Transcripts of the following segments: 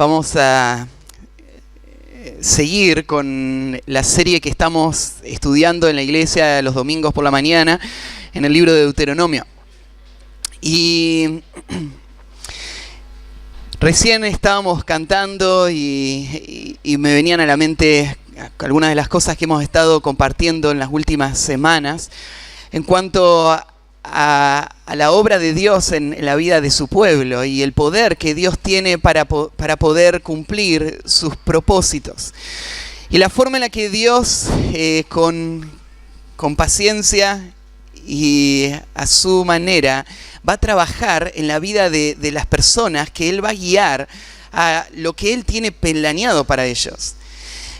Vamos a seguir con la serie que estamos estudiando en la iglesia los domingos por la mañana en el libro de Deuteronomio. Y recién estábamos cantando y me venían a la mente algunas de las cosas que hemos estado compartiendo en las últimas semanas en cuanto a la obra de Dios en la vida de su pueblo y el poder que Dios tiene para poder cumplir sus propósitos. Y la forma en la que Dios, con paciencia y a su manera, va a trabajar en la vida de las personas que Él va a guiar a lo que Él tiene planeado para ellos.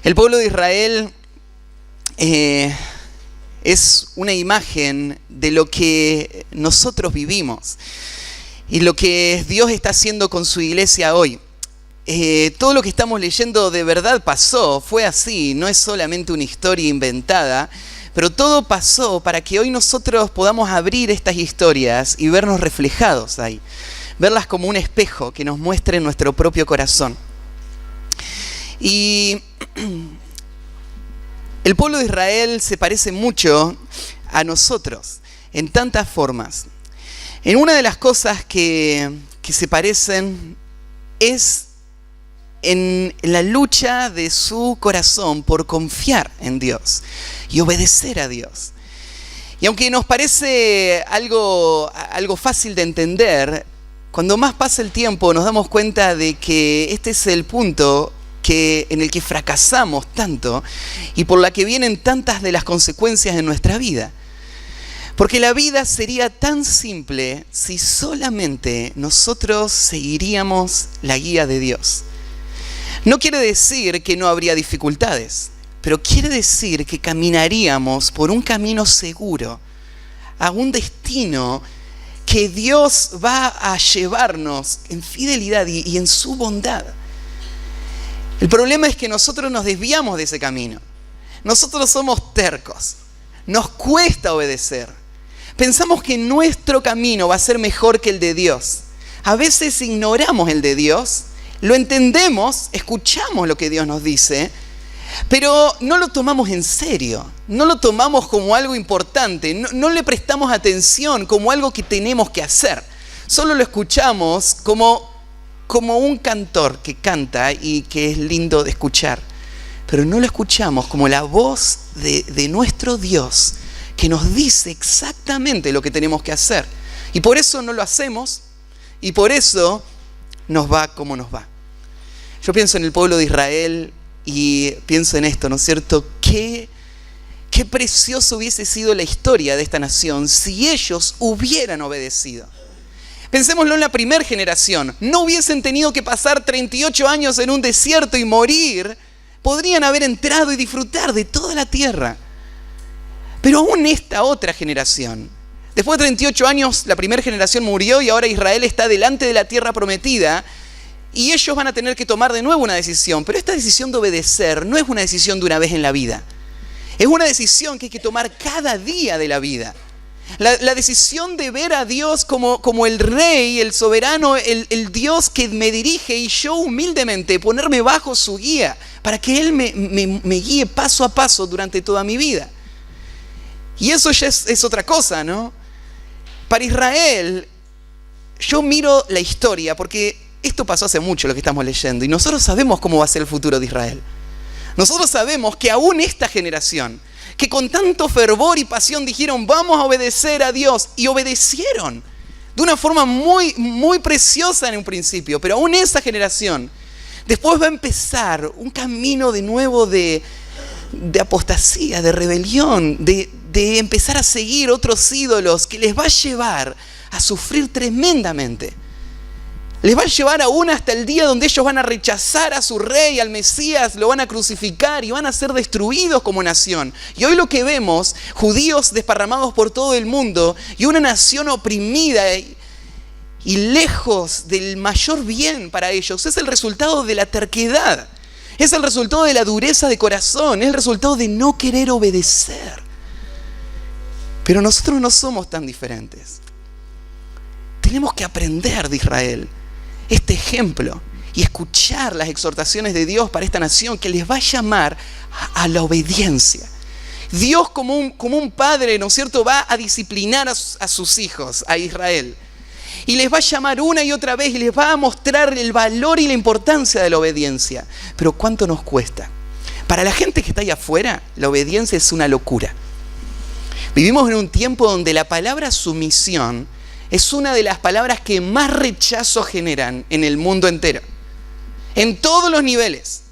El pueblo de Israel es una imagen de lo que nosotros vivimos y lo que Dios está haciendo con su iglesia hoy. Todo lo que estamos leyendo de verdad pasó, fue así, no es solamente una historia inventada, pero todo pasó para que hoy nosotros podamos abrir estas historias y vernos reflejados ahí, verlas como un espejo que nos muestre nuestro propio corazón. Y el pueblo de Israel se parece mucho a nosotros en tantas formas. En una de las cosas que se parecen es en la lucha de su corazón por confiar en Dios y obedecer a Dios. Y aunque nos parece algo fácil de entender, cuando más pasa el tiempo nos damos cuenta de que este es el punto en el que fracasamos tanto y por la que vienen tantas de las consecuencias de nuestra vida. Porque la vida sería tan simple si solamente nosotros seguiríamos la guía de Dios. No quiere decir que no habría dificultades, pero quiere decir que caminaríamos por un camino seguro a un destino que Dios va a llevarnos en fidelidad y en su bondad. El problema es que nosotros nos desviamos de ese camino. Nosotros somos tercos. Nos cuesta obedecer. Pensamos que nuestro camino va a ser mejor que el de Dios. A veces ignoramos el de Dios, lo entendemos, escuchamos lo que Dios nos dice, pero no lo tomamos en serio. No lo tomamos como algo importante. No le prestamos atención como algo que tenemos que hacer. Solo lo escuchamos como un cantor que canta y que es lindo de escuchar, pero no lo escuchamos como la voz de nuestro Dios que nos dice exactamente lo que tenemos que hacer. Y por eso no lo hacemos y por eso nos va como nos va. Yo pienso en el pueblo de Israel y pienso en esto, ¿no es cierto? Qué precioso hubiese sido la historia de esta nación si ellos hubieran obedecido. Pensémoslo en la primera generación. No hubiesen tenido que pasar 38 años en un desierto y morir. Podrían haber entrado y disfrutar de toda la tierra. Pero aún esta otra generación, después de 38 años, la primera generación murió y ahora Israel está delante de la tierra prometida y ellos van a tener que tomar de nuevo una decisión. Pero esta decisión de obedecer no es una decisión de una vez en la vida. Es una decisión que hay que tomar cada día de la vida. La decisión de ver a Dios como el rey, el soberano, el Dios que me dirige y yo humildemente ponerme bajo su guía para que Él me guíe paso a paso durante toda mi vida. Y eso ya es otra cosa, ¿no? Para Israel, yo miro la historia porque esto pasó hace mucho lo que estamos leyendo y nosotros sabemos cómo va a ser el futuro de Israel. Nosotros sabemos que aún esta generación que con tanto fervor y pasión dijeron vamos a obedecer a Dios y obedecieron de una forma muy, muy preciosa en un principio, pero aún esa generación después va a empezar un camino de nuevo de apostasía, de rebelión, de empezar a seguir otros ídolos que les va a llevar a sufrir tremendamente. Les va a llevar aún hasta el día donde ellos van a rechazar a su rey, al Mesías, lo van a crucificar y van a ser destruidos como nación. Y hoy lo que vemos, judíos desparramados por todo el mundo y una nación oprimida y lejos del mayor bien para ellos, es el resultado de la terquedad, es el resultado de la dureza de corazón, es el resultado de no querer obedecer. Pero nosotros no somos tan diferentes. Tenemos que aprender de Israel este ejemplo y escuchar las exhortaciones de Dios para esta nación, que les va a llamar a la obediencia. Dios como un padre, ¿no es cierto?, va a disciplinar a sus hijos, a Israel. Y les va a llamar una y otra vez y les va a mostrar el valor y la importancia de la obediencia. Pero ¿cuánto nos cuesta? Para la gente que está ahí afuera, la obediencia es una locura. Vivimos en un tiempo donde la palabra sumisión es una de las palabras que más rechazo generan en el mundo entero. En todos los niveles.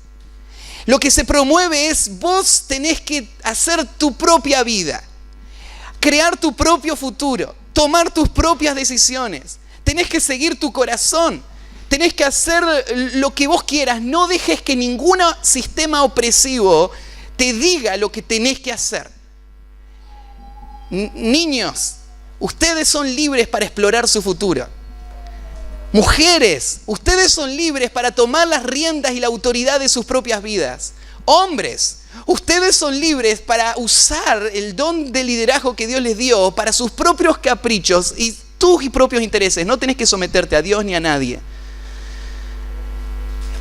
Lo que se promueve es: vos tenés que hacer tu propia vida, crear tu propio futuro, tomar tus propias decisiones, tenés que seguir tu corazón, tenés que hacer lo que vos quieras, no dejes que ningún sistema opresivo te diga lo que tenés que hacer. Niños, ustedes son libres para explorar su futuro. Mujeres, ustedes son libres para tomar las riendas y la autoridad de sus propias vidas. Hombres, ustedes son libres para usar el don de liderazgo que Dios les dio para sus propios caprichos y tus propios intereses. No tenés que someterte a Dios ni a nadie.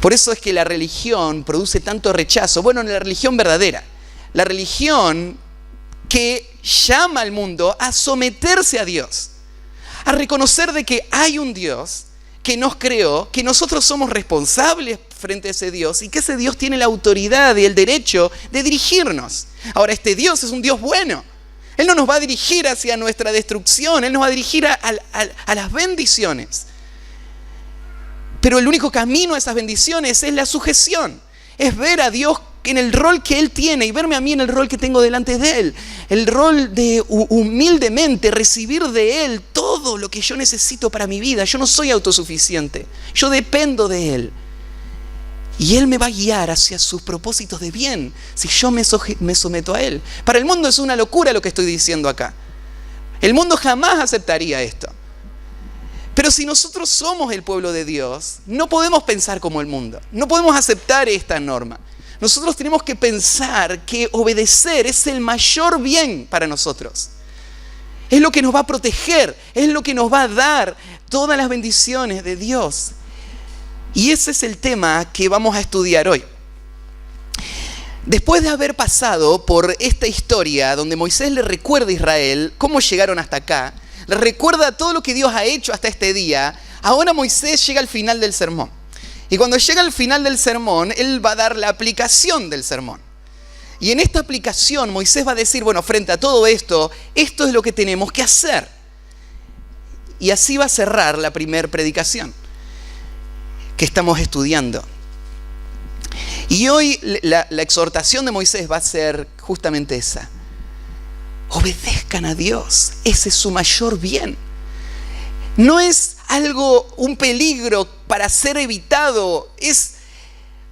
Por eso es que la religión produce tanto rechazo. Bueno, la religión verdadera, la religión que llama al mundo a someterse a Dios, a reconocer de que hay un Dios que nos creó, que nosotros somos responsables frente a ese Dios y que ese Dios tiene la autoridad y el derecho de dirigirnos. Ahora, este Dios es un Dios bueno. Él no nos va a dirigir hacia nuestra destrucción, Él nos va a dirigir a las bendiciones. Pero el único camino a esas bendiciones es la sujeción, es ver a Dios en el rol que Él tiene y verme a mí en el rol que tengo delante de Él. El rol de humildemente recibir de Él todo lo que yo necesito para mi vida. Yo no soy autosuficiente, yo dependo de Él. Y Él me va a guiar hacia sus propósitos de bien si yo me someto a Él. Para el mundo es una locura lo que estoy diciendo acá. El mundo jamás aceptaría esto. Pero si nosotros somos el pueblo de Dios, no podemos pensar como el mundo. No podemos aceptar esta norma. Nosotros tenemos que pensar que obedecer es el mayor bien para nosotros. Es lo que nos va a proteger, es lo que nos va a dar todas las bendiciones de Dios. Y ese es el tema que vamos a estudiar hoy. Después de haber pasado por esta historia donde Moisés le recuerda a Israel cómo llegaron hasta acá, le recuerda todo lo que Dios ha hecho hasta este día, ahora Moisés llega al final del sermón. Y cuando llega al final del sermón, él va a dar la aplicación del sermón. Y en esta aplicación Moisés va a decir, bueno, frente a todo esto, esto es lo que tenemos que hacer. Y así va a cerrar la primera predicación que estamos estudiando. Y hoy la exhortación de Moisés va a ser justamente esa. Obedezcan a Dios, ese es su mayor bien. No es un peligro para ser evitado. Es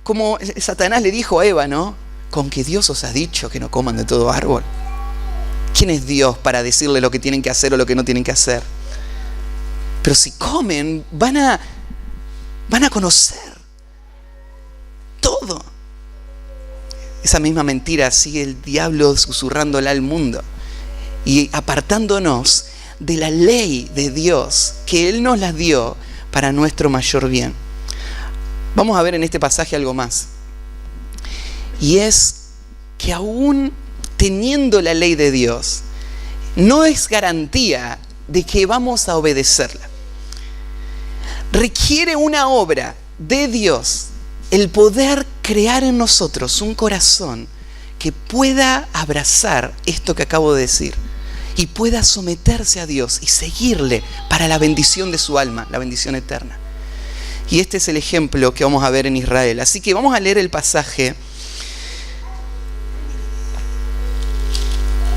como Satanás le dijo a Eva, ¿no? Con que Dios os ha dicho que no coman de todo árbol. ¿Quién es Dios para decirle lo que tienen que hacer o lo que no tienen que hacer? Pero si comen, van a conocer todo. Esa misma mentira sigue el diablo susurrándola al mundo y apartándonos de la ley de Dios que Él nos las dio para nuestro mayor bien. Vamos a ver en este pasaje algo más. Y es que aún teniendo la ley de Dios, no es garantía de que vamos a obedecerla. Requiere una obra de Dios el poder crear en nosotros un corazón que pueda abrazar esto que acabo de decir y pueda someterse a Dios y seguirle para la bendición de su alma, la bendición eterna. Y este es el ejemplo que vamos a ver en Israel. Así que vamos a leer el pasaje.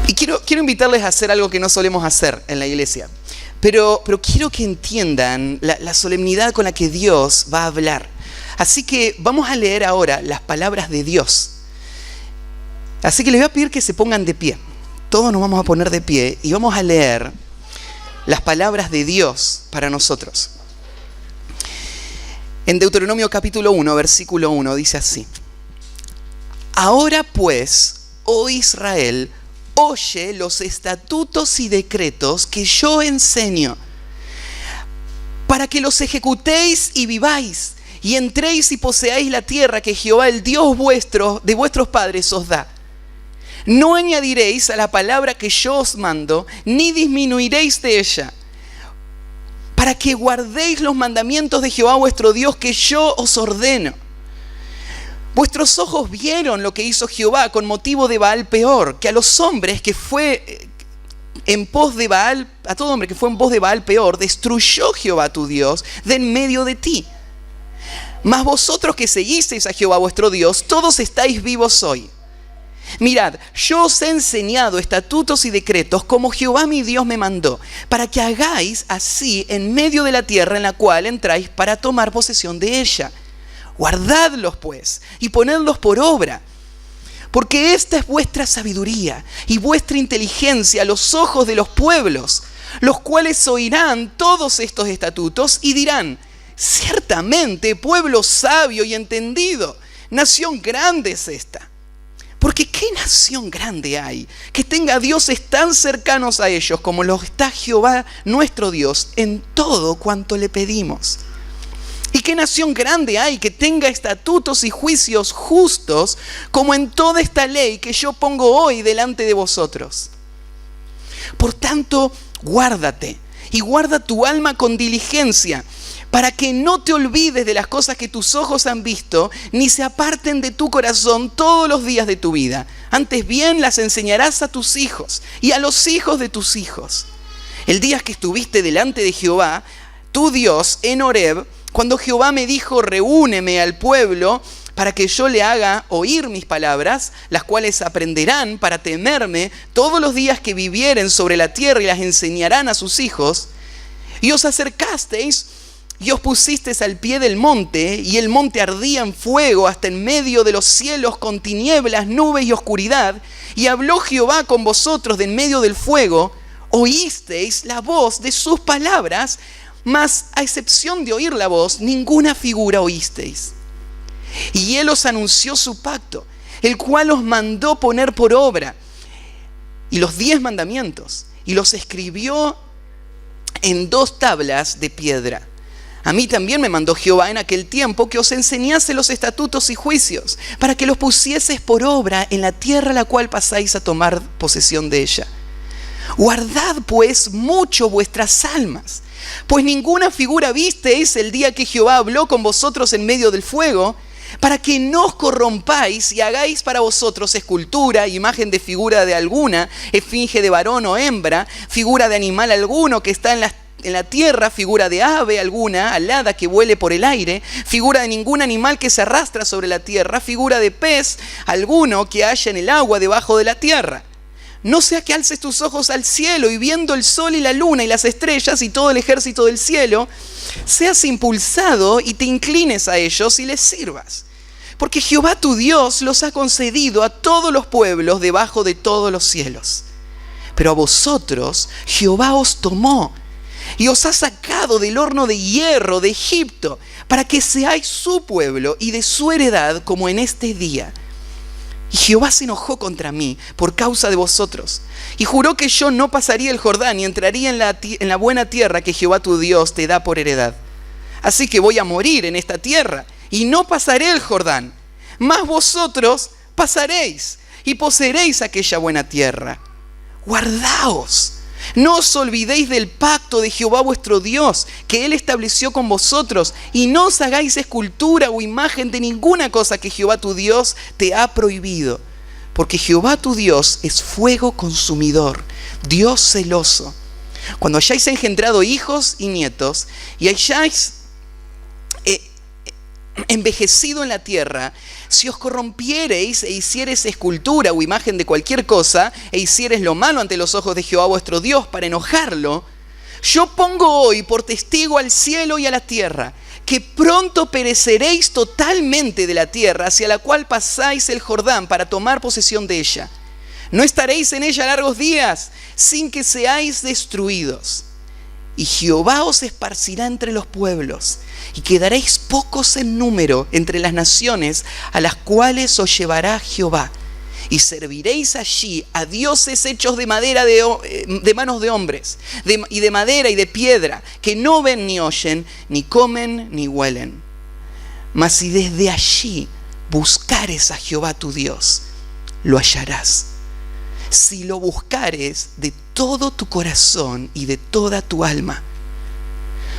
Y quiero invitarles a hacer algo que no solemos hacer en la iglesia. Pero quiero que entiendan la solemnidad con la que Dios va a hablar. Así que vamos a leer ahora las palabras de Dios. Así que les voy a pedir que se pongan de pie. Todos nos vamos a poner de pie y vamos a leer las palabras de Dios para nosotros. En Deuteronomio capítulo 1, versículo 1, dice así: Ahora pues, oh Israel, oye los estatutos y decretos que yo enseño, para que los ejecutéis y viváis, y entréis y poseáis la tierra que Jehová, el Dios vuestro, de vuestros padres, os da. No añadiréis a la palabra que yo os mando, ni disminuiréis de ella, para que guardéis los mandamientos de Jehová vuestro Dios que yo os ordeno. Vuestros ojos vieron lo que hizo Jehová con motivo de Baal Peor, que a los hombres que fue en pos de Baal, a todo hombre que fue en pos de Baal Peor, destruyó Jehová tu Dios de en medio de ti. Mas vosotros que seguisteis a Jehová vuestro Dios, todos estáis vivos hoy. Mirad, yo os he enseñado estatutos y decretos como Jehová mi Dios me mandó, para que hagáis así en medio de la tierra en la cual entráis para tomar posesión de ella. Guardadlos pues y ponedlos por obra, porque esta es vuestra sabiduría y vuestra inteligencia a los ojos de los pueblos, los cuales oirán todos estos estatutos y dirán: ciertamente pueblo sabio y entendido, nación grande es esta. Porque ¿qué nación grande hay que tenga dioses tan cercanos a ellos como lo está Jehová nuestro Dios en todo cuanto le pedimos? ¿Y qué nación grande hay que tenga estatutos y juicios justos como en toda esta ley que yo pongo hoy delante de vosotros? Por tanto, guárdate y guarda tu alma con diligencia, para que no te olvides de las cosas que tus ojos han visto, ni se aparten de tu corazón todos los días de tu vida. Antes bien las enseñarás a tus hijos y a los hijos de tus hijos. El día que estuviste delante de Jehová, tu Dios, en Horeb, cuando Jehová me dijo: reúneme al pueblo para que yo le haga oír mis palabras, las cuales aprenderán para temerme todos los días que vivieren sobre la tierra, y las enseñarán a sus hijos. Y os acercasteis y os pusisteis al pie del monte, y el monte ardía en fuego hasta en medio de los cielos con tinieblas, nubes y oscuridad. Y habló Jehová con vosotros de en medio del fuego. Oísteis la voz de sus palabras, mas a excepción de oír la voz, ninguna figura oísteis. Y él os anunció su pacto, el cual os mandó poner por obra, y los 10 mandamientos, y los escribió en 2 tablas de piedra. A mí también me mandó Jehová en aquel tiempo que os enseñase los estatutos y juicios, para que los pusieses por obra en la tierra a la cual pasáis a tomar posesión de ella. Guardad pues mucho vuestras almas, pues ninguna figura visteis el día que Jehová habló con vosotros en medio del fuego, para que no os corrompáis y hagáis para vosotros escultura, imagen de figura de alguna, esfinge de varón o hembra, figura de animal alguno que está en la tierra, figura de ave alguna, alada que vuele por el aire, figura de ningún animal que se arrastra sobre la tierra, figura de pez alguno que haya en el agua debajo de la tierra. No sea que alces tus ojos al cielo y viendo el sol y la luna y las estrellas y todo el ejército del cielo, seas impulsado y te inclines a ellos y les sirvas. Porque Jehová tu Dios los ha concedido a todos los pueblos debajo de todos los cielos. Pero a vosotros Jehová os tomó y os ha sacado del horno de hierro de Egipto, para que seáis su pueblo y de su heredad como en este día. Y Jehová se enojó contra mí por causa de vosotros, y juró que yo no pasaría el Jordán y entraría en la buena tierra que Jehová tu Dios te da por heredad. Así que voy a morir en esta tierra, y no pasaré el Jordán, mas vosotros pasaréis, y poseeréis aquella buena tierra. Guardaos, no os olvidéis del pacto de Jehová vuestro Dios, que Él estableció con vosotros, y no os hagáis escultura o imagen de ninguna cosa que Jehová tu Dios te ha prohibido. Porque Jehová tu Dios es fuego consumidor, Dios celoso. Cuando hayáis engendrado hijos y nietos, y hayáis envejecido en la tierra, si os corrompiereis e hiciereis escultura o imagen de cualquier cosa, e hiciereis lo malo ante los ojos de Jehová vuestro Dios para enojarlo, yo pongo hoy por testigo al cielo y a la tierra, que pronto pereceréis totalmente de la tierra hacia la cual pasáis el Jordán para tomar posesión de ella. No estaréis en ella largos días, sin que seáis destruidos. Y Jehová os esparcirá entre los pueblos, y quedaréis pocos en número entre las naciones a las cuales os llevará Jehová. Y serviréis allí a dioses hechos de madera de manos de hombres, y de madera y de piedra, que no ven ni oyen, ni comen ni huelen. Mas si desde allí buscares a Jehová tu Dios, lo hallarás. Si lo buscares de todo tu corazón y de toda tu alma.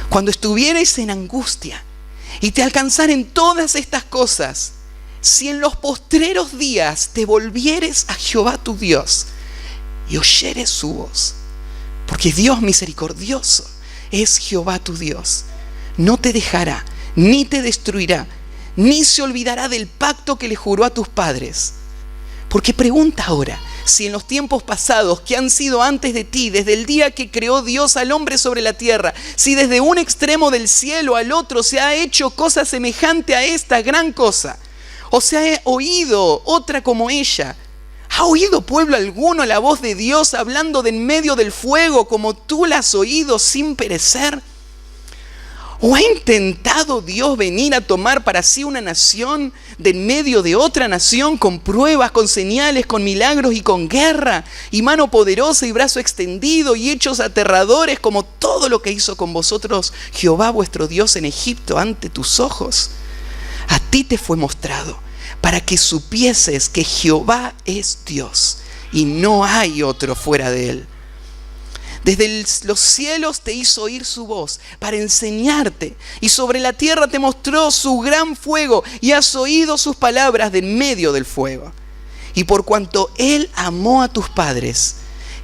Cuando estuvieres en angustia y te alcanzaren todas estas cosas, si en los postreros días te volvieres a Jehová tu Dios y oyeres su voz, porque Dios misericordioso es Jehová tu Dios, no te dejará, ni te destruirá, ni se olvidará del pacto que le juró a tus padres. Porque pregunta ahora, si en los tiempos pasados que han sido antes de ti, desde el día que creó Dios al hombre sobre la tierra, si desde un extremo del cielo al otro se ha hecho cosa semejante a esta gran cosa, o se ha oído otra como ella, ¿ha oído pueblo alguno la voz de Dios hablando de en medio del fuego como tú la has oído sin perecer? ¿O ha intentado Dios venir a tomar para sí una nación de en medio de otra nación con pruebas, con señales, con milagros y con guerra, y mano poderosa y brazo extendido y hechos aterradores como todo lo que hizo con vosotros Jehová vuestro Dios en Egipto ante tus ojos? A ti te fue mostrado para que supieses que Jehová es Dios y no hay otro fuera de él. Desde los cielos te hizo oír su voz para enseñarte, y sobre la tierra te mostró su gran fuego, y has oído sus palabras de en medio del fuego. Y por cuanto él amó a tus padres,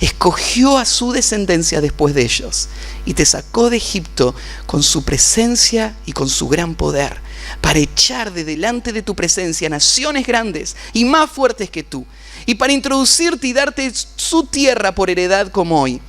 escogió a su descendencia después de ellos, y te sacó de Egipto con su presencia y con su gran poder, para echar de delante de tu presencia naciones grandes y más fuertes que tú, y para introducirte y darte su tierra por heredad como hoy.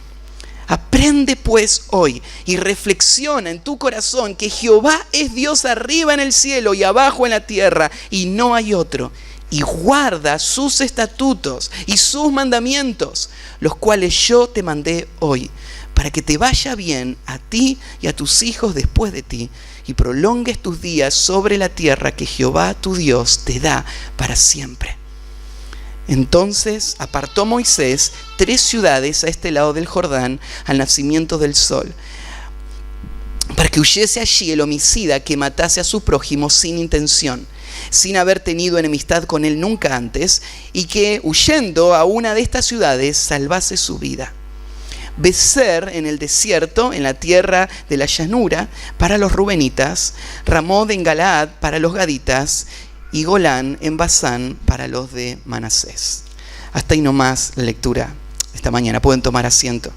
Aprende pues hoy y reflexiona en tu corazón que Jehová es Dios arriba en el cielo y abajo en la tierra, y no hay otro. Y guarda sus estatutos y sus mandamientos, los cuales yo te mandé hoy, para que te vaya bien a ti y a tus hijos después de ti, y prolongues tus días sobre la tierra que Jehová tu Dios te da para siempre. Entonces apartó Moisés 3 ciudades a este lado del Jordán, al nacimiento del sol, para que huyese allí el homicida que matase a su prójimo sin intención, sin haber tenido enemistad con él nunca antes, y que huyendo a una de estas ciudades salvase su vida. Becer en el desierto, en la tierra de la llanura, para los rubenitas, Ramón en Galaad para los gaditas, y Golán en Basán para los de Manasés. Hasta ahí nomás la lectura esta mañana. Pueden tomar asiento.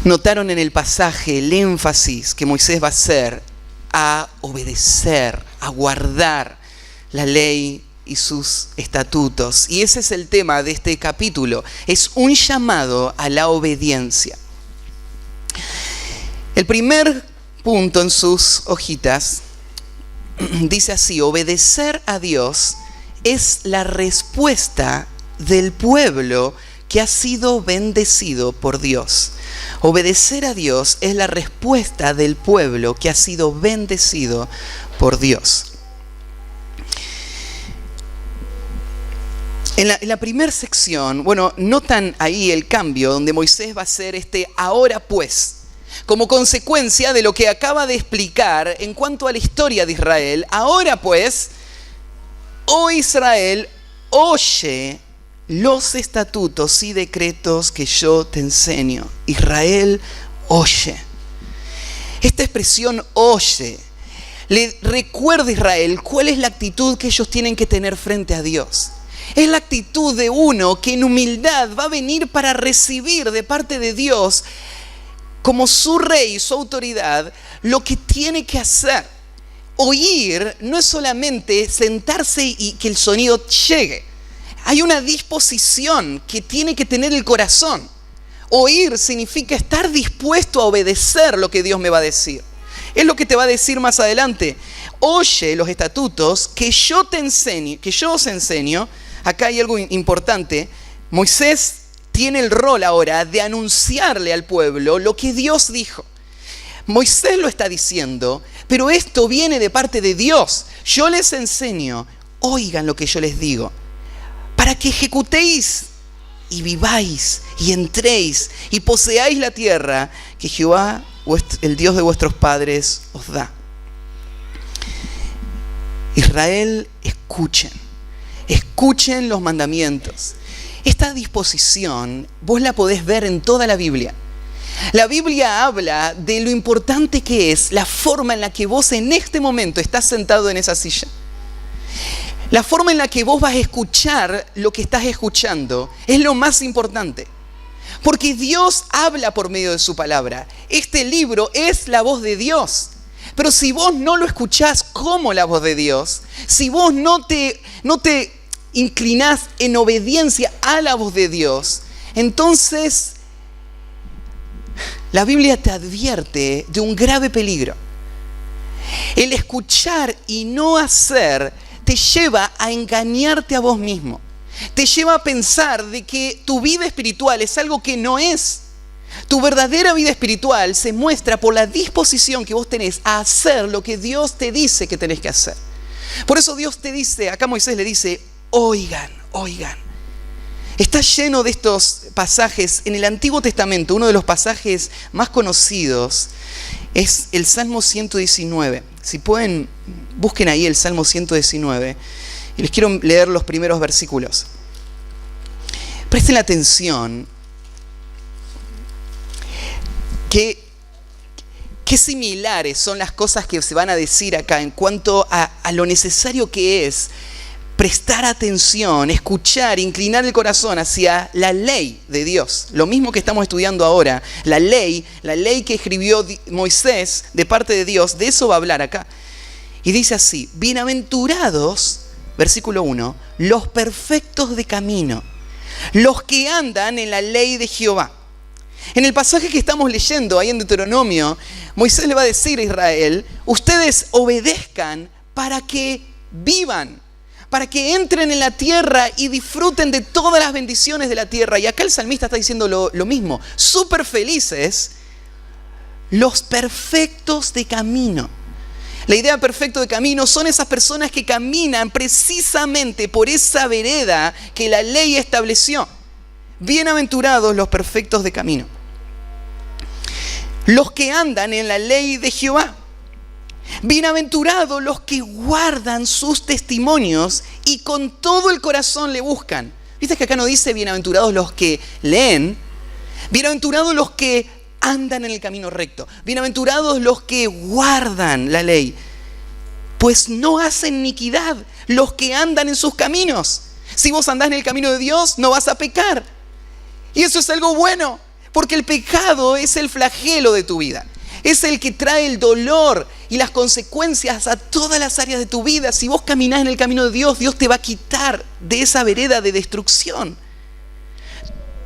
Notaron en el pasaje el énfasis que Moisés va a hacer a obedecer, a guardar la ley y sus estatutos. Y ese es el tema de este capítulo. Es un llamado a la obediencia. El primer punto en sus hojitas dice así: obedecer a Dios es la respuesta del pueblo que ha sido bendecido por Dios. Obedecer a Dios es la respuesta del pueblo que ha sido bendecido por Dios. En la primera sección, notan ahí el cambio donde Moisés va a hacer ahora pues. Como consecuencia de lo que acaba de explicar en cuanto a la historia de Israel. Ahora pues, oh Israel, oye los estatutos y decretos que yo te enseño. Israel, oye. Esta expresión oye le recuerda a Israel cuál es la actitud que ellos tienen que tener frente a Dios. Es la actitud de uno que en humildad va a venir para recibir de parte de Dios, como su rey, su autoridad, lo que tiene que hacer. Oír no es solamente sentarse y que el sonido llegue. Hay una disposición que tiene que tener el corazón. Oír significa estar dispuesto a obedecer lo que Dios me va a decir. Es lo que te va a decir más adelante. Oye los estatutos que yo te enseño, que yo os enseño. Acá hay algo importante. Moisés tiene el rol ahora de anunciarle al pueblo lo que Dios dijo. Moisés lo está diciendo, pero esto viene de parte de Dios. Yo les enseño, oigan lo que yo les digo, para que ejecutéis y viváis y entréis y poseáis la tierra que Jehová, el Dios de vuestros padres, os da. Israel, escuchen los mandamientos. Esta disposición vos la podés ver en toda la Biblia. La Biblia habla de lo importante que es la forma en la que vos en este momento estás sentado en esa silla. La forma en la que vos vas a escuchar lo que estás escuchando es lo más importante. Porque Dios habla por medio de su palabra. Este libro es la voz de Dios. Pero si vos no lo escuchás como la voz de Dios, si vos no te inclinás en obediencia a la voz de Dios, entonces la Biblia te advierte de un grave peligro. El escuchar y no hacer te lleva a engañarte a vos mismo. Te lleva a pensar de que tu vida espiritual es algo que no es. Tu verdadera vida espiritual se muestra por la disposición que vos tenés a hacer lo que Dios te dice que tenés que hacer. Por eso Dios te dice, acá Moisés le dice, oigan. Está lleno de estos pasajes. En el Antiguo Testamento, uno de los pasajes más conocidos es el Salmo 119. Si pueden, busquen ahí el Salmo 119. Y les quiero leer los primeros versículos. Presten atención. Qué similares son las cosas que se van a decir acá en cuanto a lo necesario que es prestar atención, escuchar, inclinar el corazón hacia la ley de Dios. Lo mismo que estamos estudiando ahora, la ley que escribió Moisés de parte de Dios, de eso va a hablar acá. Y dice así, bienaventurados, versículo 1, los perfectos de camino, los que andan en la ley de Jehová. En el pasaje que estamos leyendo ahí en Deuteronomio, Moisés le va a decir a Israel, ustedes obedezcan para que vivan, para que entren en la tierra y disfruten de todas las bendiciones de la tierra. Y acá el salmista está diciendo lo mismo, súper felices, los perfectos de camino. La idea perfecto de camino son esas personas que caminan precisamente por esa vereda que la ley estableció. Bienaventurados los perfectos de camino, los que andan en la ley de Jehová. Bienaventurados los que guardan sus testimonios y con todo el corazón le buscan. ¿Viste que acá no dice bienaventurados los que leen? Bienaventurados los que andan en el camino recto. Bienaventurados los que guardan la ley, pues no hacen iniquidad los que andan en sus caminos. Si vos andás en el camino de Dios, no vas a pecar. Y eso es algo bueno, porque el pecado es el flagelo de tu vida. Es el que trae el dolor y las consecuencias a todas las áreas de tu vida. Si vos caminás en el camino de Dios, Dios te va a quitar de esa vereda de destrucción.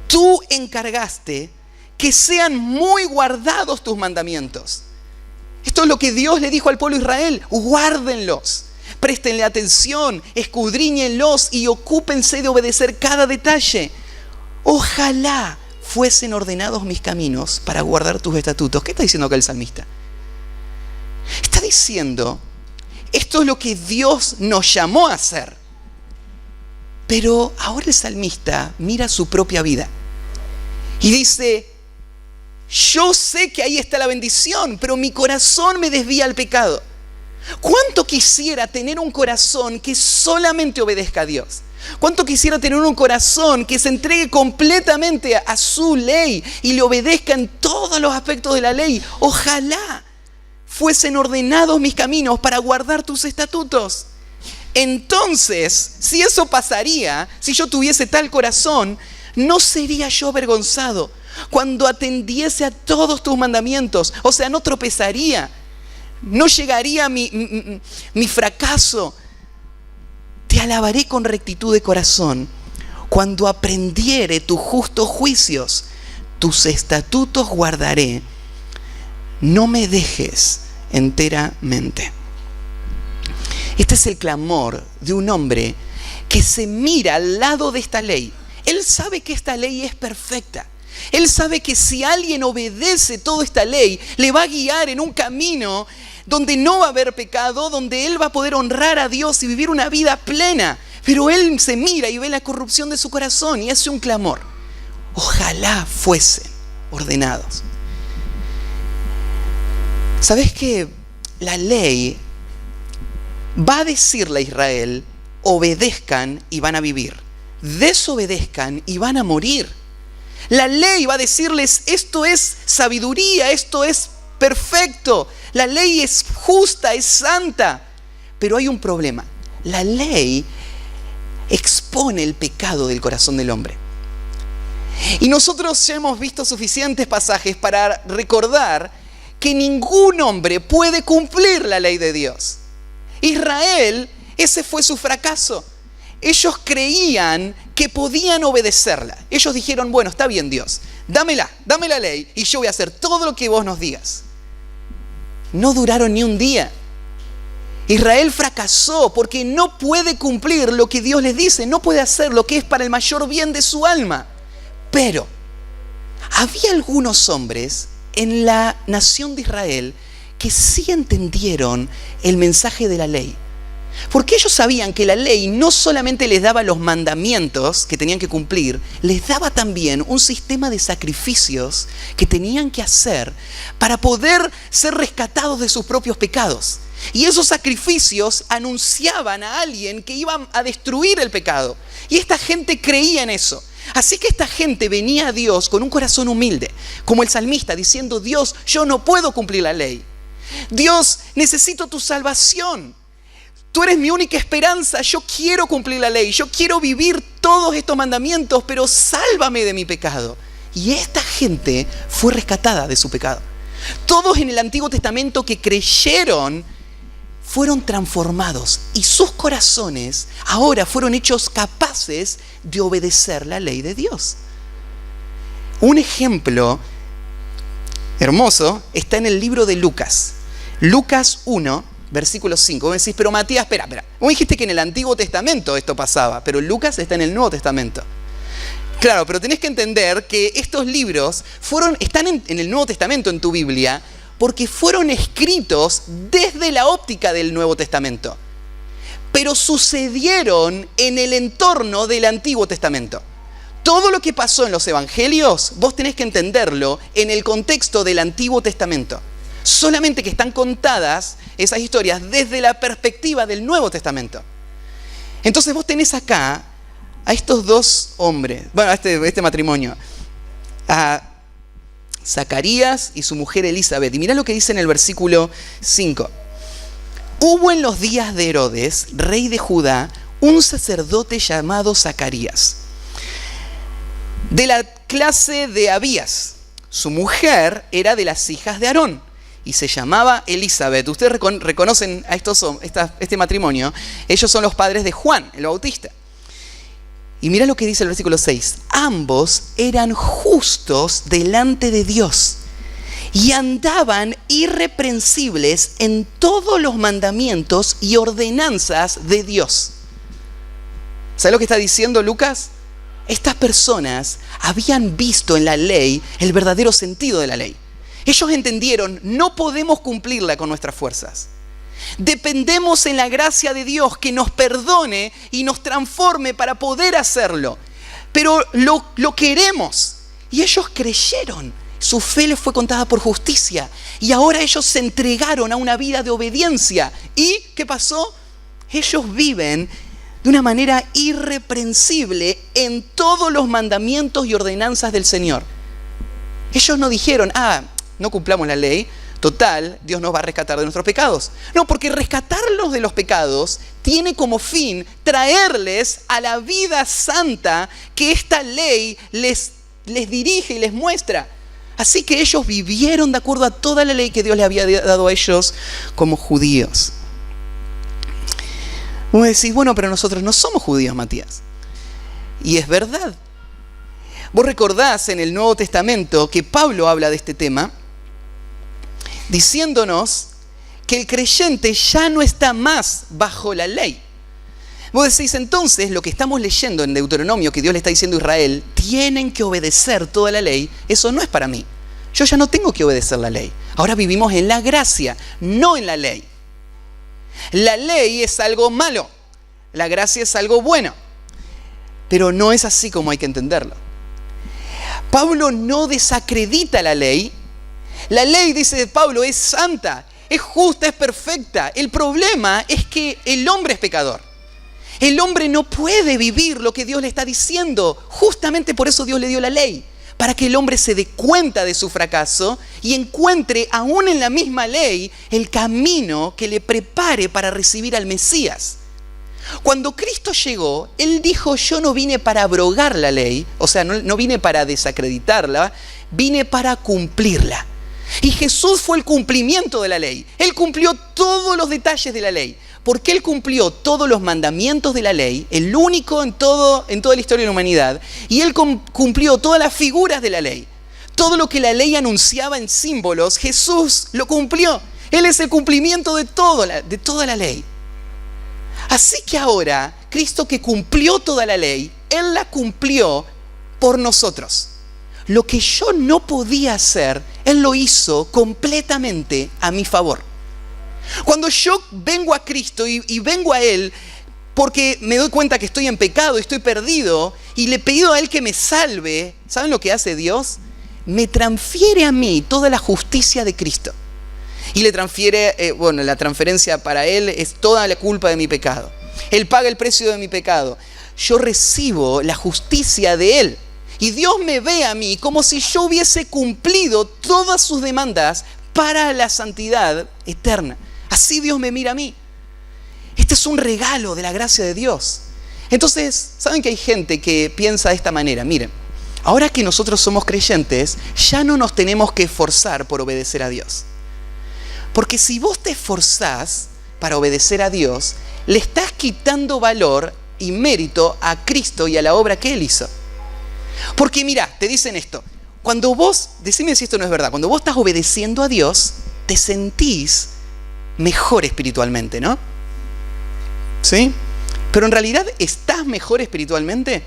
Tú encargaste que sean muy guardados tus mandamientos. Esto es lo que Dios le dijo al pueblo de Israel. Guárdenlos, préstenle atención, escudriñenlos y ocúpense de obedecer cada detalle. Ojalá fuesen ordenados mis caminos para guardar tus estatutos. ¿Qué está diciendo acá el salmista? Está diciendo, esto es lo que Dios nos llamó a hacer. Pero ahora el salmista mira su propia vida y dice, yo sé que ahí está la bendición, pero mi corazón me desvía al pecado. ¿Cuánto quisiera tener un corazón que solamente obedezca a Dios? ¿Cuánto quisiera tener un corazón que se entregue completamente a su ley y le obedezca en todos los aspectos de la ley? Ojalá fuesen ordenados mis caminos para guardar tus estatutos. Entonces, si eso pasaría, si yo tuviese tal corazón, no sería yo avergonzado cuando atendiese a todos tus mandamientos. O sea, no tropezaría, no llegaría a mi fracaso. Te alabaré con rectitud de corazón cuando aprendiere tus justos juicios. Tus estatutos guardaré. No me dejes enteramente. Este es el clamor de un hombre que se mira al lado de esta ley. Él sabe que esta ley es perfecta. Él sabe que si alguien obedece toda esta ley, le va a guiar en un camino donde no va a haber pecado, donde él va a poder honrar a Dios y vivir una vida plena. Pero él se mira y ve la corrupción de su corazón y hace un clamor. Ojalá fuesen ordenados. ¿Sabes qué? La ley va a decirle a Israel, obedezcan y van a vivir. Desobedezcan y van a morir. La ley va a decirles, esto es sabiduría, esto es perfecto. La ley es justa, es santa. Pero hay un problema. La ley expone el pecado del corazón del hombre. Y nosotros ya hemos visto suficientes pasajes para recordar que ningún hombre puede cumplir la ley de Dios. Israel, ese fue su fracaso. Ellos creían que podían obedecerla. Ellos dijeron, bueno, está bien Dios, dame la ley y yo voy a hacer todo lo que vos nos digas. No duraron ni un día. Israel fracasó porque no puede cumplir lo que Dios les dice, no puede hacer lo que es para el mayor bien de su alma. Pero había algunos hombres en la nación de Israel que sí entendieron el mensaje de la ley. Porque ellos sabían que la ley no solamente les daba los mandamientos que tenían que cumplir, les daba también un sistema de sacrificios que tenían que hacer para poder ser rescatados de sus propios pecados. Y esos sacrificios anunciaban a alguien que iba a destruir el pecado. Y esta gente creía en eso. Así que esta gente venía a Dios con un corazón humilde, como el salmista, diciendo, Dios, yo no puedo cumplir la ley. Dios, necesito tu salvación. Tú eres mi única esperanza, yo quiero cumplir la ley, yo quiero vivir todos estos mandamientos, pero sálvame de mi pecado. Y esta gente fue rescatada de su pecado. Todos en el Antiguo Testamento que creyeron fueron transformados y sus corazones ahora fueron hechos capaces de obedecer la ley de Dios. Un ejemplo hermoso está en el libro de Lucas. Lucas 1, versículo 5. Vos decís, pero Matías, espera. Vos dijiste que en el Antiguo Testamento esto pasaba, pero Lucas está en el Nuevo Testamento. Claro, pero tenés que entender que estos libros están en el Nuevo Testamento en tu Biblia porque fueron escritos desde la óptica del Nuevo Testamento, pero sucedieron en el entorno del Antiguo Testamento. Todo lo que pasó en los evangelios, vos tenés que entenderlo en el contexto del Antiguo Testamento. Solamente que están contadas esas historias desde la perspectiva del Nuevo Testamento. Entonces vos tenés acá a estos dos hombres, bueno, a este matrimonio, a Zacarías y su mujer Elizabeth. Y mirá lo que dice en el versículo 5. Hubo en los días de Herodes, rey de Judá, un sacerdote llamado Zacarías, de la clase de Abías. Su mujer era de las hijas de Aarón y se llamaba Elizabeth. Ustedes reconocen a este matrimonio. Ellos son los padres de Juan, el Bautista. Y mira lo que dice el versículo 6. Ambos eran justos delante de Dios y andaban irreprensibles en todos los mandamientos y ordenanzas de Dios. ¿Sabes lo que está diciendo Lucas? Estas personas habían visto en la ley el verdadero sentido de la ley. Ellos entendieron, no podemos cumplirla con nuestras fuerzas. Dependemos en la gracia de Dios que nos perdone y nos transforme para poder hacerlo. Pero lo queremos. Y ellos creyeron. Su fe les fue contada por justicia. Y ahora ellos se entregaron a una vida de obediencia. ¿Y qué pasó? Ellos viven de una manera irreprensible en todos los mandamientos y ordenanzas del Señor. Ellos no dijeron, no cumplamos la ley. Total, Dios nos va a rescatar de nuestros pecados. No, porque rescatarlos de los pecados tiene como fin traerles a la vida santa que esta ley les dirige y les muestra. Así que ellos vivieron de acuerdo a toda la ley que Dios les había dado a ellos como judíos. Vos decís, bueno, pero nosotros no somos judíos, Matías. Y es verdad. Vos recordás en el Nuevo Testamento que Pablo habla de este tema, diciéndonos que el creyente ya no está más bajo la ley. Vos decís, entonces, lo que estamos leyendo en Deuteronomio, que Dios le está diciendo a Israel, tienen que obedecer toda la ley, eso no es para mí. Yo ya no tengo que obedecer la ley. Ahora vivimos en la gracia, no en la ley. La ley es algo malo. La gracia es algo bueno. Pero no es así como hay que entenderlo. Pablo no desacredita la ley. La ley, dice Pablo, es santa, es justa, es perfecta. El problema es que el hombre es pecador. El hombre no puede vivir lo que Dios le está diciendo. Justamente por eso Dios le dio la ley. Para que el hombre se dé cuenta de su fracaso y encuentre, aún en la misma ley, el camino que le prepare para recibir al Mesías. Cuando Cristo llegó, Él dijo, yo no vine para abrogar la ley, o sea, no vine para desacreditarla, vine para cumplirla. Y Jesús fue el cumplimiento de la ley. Él cumplió todos los detalles de la ley. Porque Él cumplió todos los mandamientos de la ley, el único en toda la historia de la humanidad, y Él cumplió todas las figuras de la ley. Todo lo que la ley anunciaba en símbolos, Jesús lo cumplió. Él es el cumplimiento de toda la ley. Así que ahora, Cristo que cumplió toda la ley, Él la cumplió por nosotros. Lo que yo no podía hacer, Él lo hizo completamente a mi favor. Cuando yo vengo a Cristo y vengo a Él porque me doy cuenta que estoy en pecado, estoy perdido y le pido a Él que me salve, ¿saben lo que hace Dios? Me transfiere a mí toda la justicia de Cristo. Y le transfiere, la transferencia para Él es toda la culpa de mi pecado. Él paga el precio de mi pecado. Yo recibo la justicia de Él. Y Dios me ve a mí como si yo hubiese cumplido todas sus demandas para la santidad eterna. Así Dios me mira a mí. Este es un regalo de la gracia de Dios. Entonces, ¿saben que hay gente que piensa de esta manera? Miren, ahora que nosotros somos creyentes, ya no nos tenemos que esforzar por obedecer a Dios. Porque si vos te esforzás para obedecer a Dios, le estás quitando valor y mérito a Cristo y a la obra que Él hizo. Porque mirá, te dicen esto. Cuando vos, decime si esto no es verdad, cuando vos estás obedeciendo a Dios, te sentís mejor espiritualmente, ¿no? ¿Sí? Pero en realidad, ¿estás mejor espiritualmente?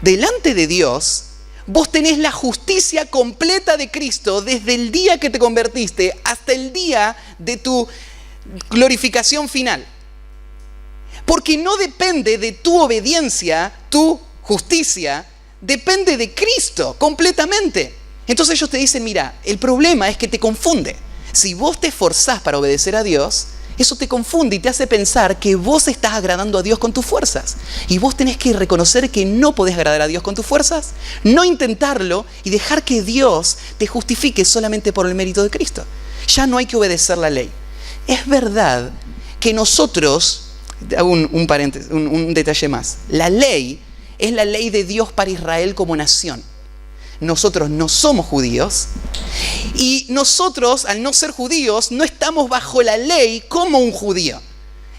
Delante de Dios, vos tenés la justicia completa de Cristo desde el día que te convertiste hasta el día de tu glorificación final. Porque no depende de tu obediencia, tu justicia, depende de Cristo completamente. Entonces ellos te dicen, mira, el problema es que te confunde. Si vos te esforzás para obedecer a Dios, eso te confunde y te hace pensar que vos estás agradando a Dios con tus fuerzas. Y vos tenés que reconocer que no podés agradar a Dios con tus fuerzas, no intentarlo y dejar que Dios te justifique solamente por el mérito de Cristo. Ya no hay que obedecer la ley. Es verdad que nosotros, hago un paréntesis, un detalle más, la ley es la ley de Dios para Israel como nación. Nosotros no somos judíos y nosotros, al no ser judíos, no estamos bajo la ley como un judío.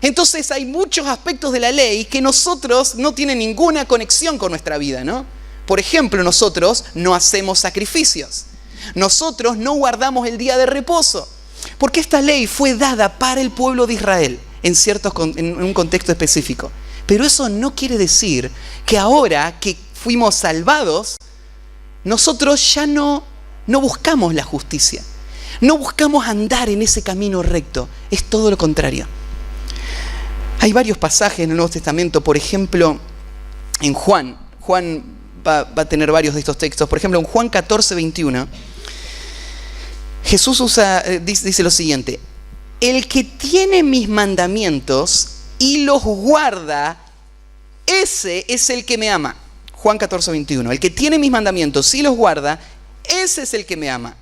Entonces hay muchos aspectos de la ley que nosotros no tienen ninguna conexión con nuestra vida, ¿no? Por ejemplo, nosotros no hacemos sacrificios. Nosotros no guardamos el día de reposo. Porque esta ley fue dada para el pueblo de Israel en un contexto específico. Pero eso no quiere decir que ahora que fuimos salvados, nosotros ya no buscamos la justicia. No buscamos andar en ese camino recto. Es todo lo contrario. Hay varios pasajes en el Nuevo Testamento. Por ejemplo, en Juan va a tener varios de estos textos. Por ejemplo, en Juan 14, 21, Jesús dice lo siguiente: el que tiene mis mandamientos y los guarda, ese es el que me ama. Juan 14, 21. El que tiene mis mandamientos y los guarda, ese es el que me ama.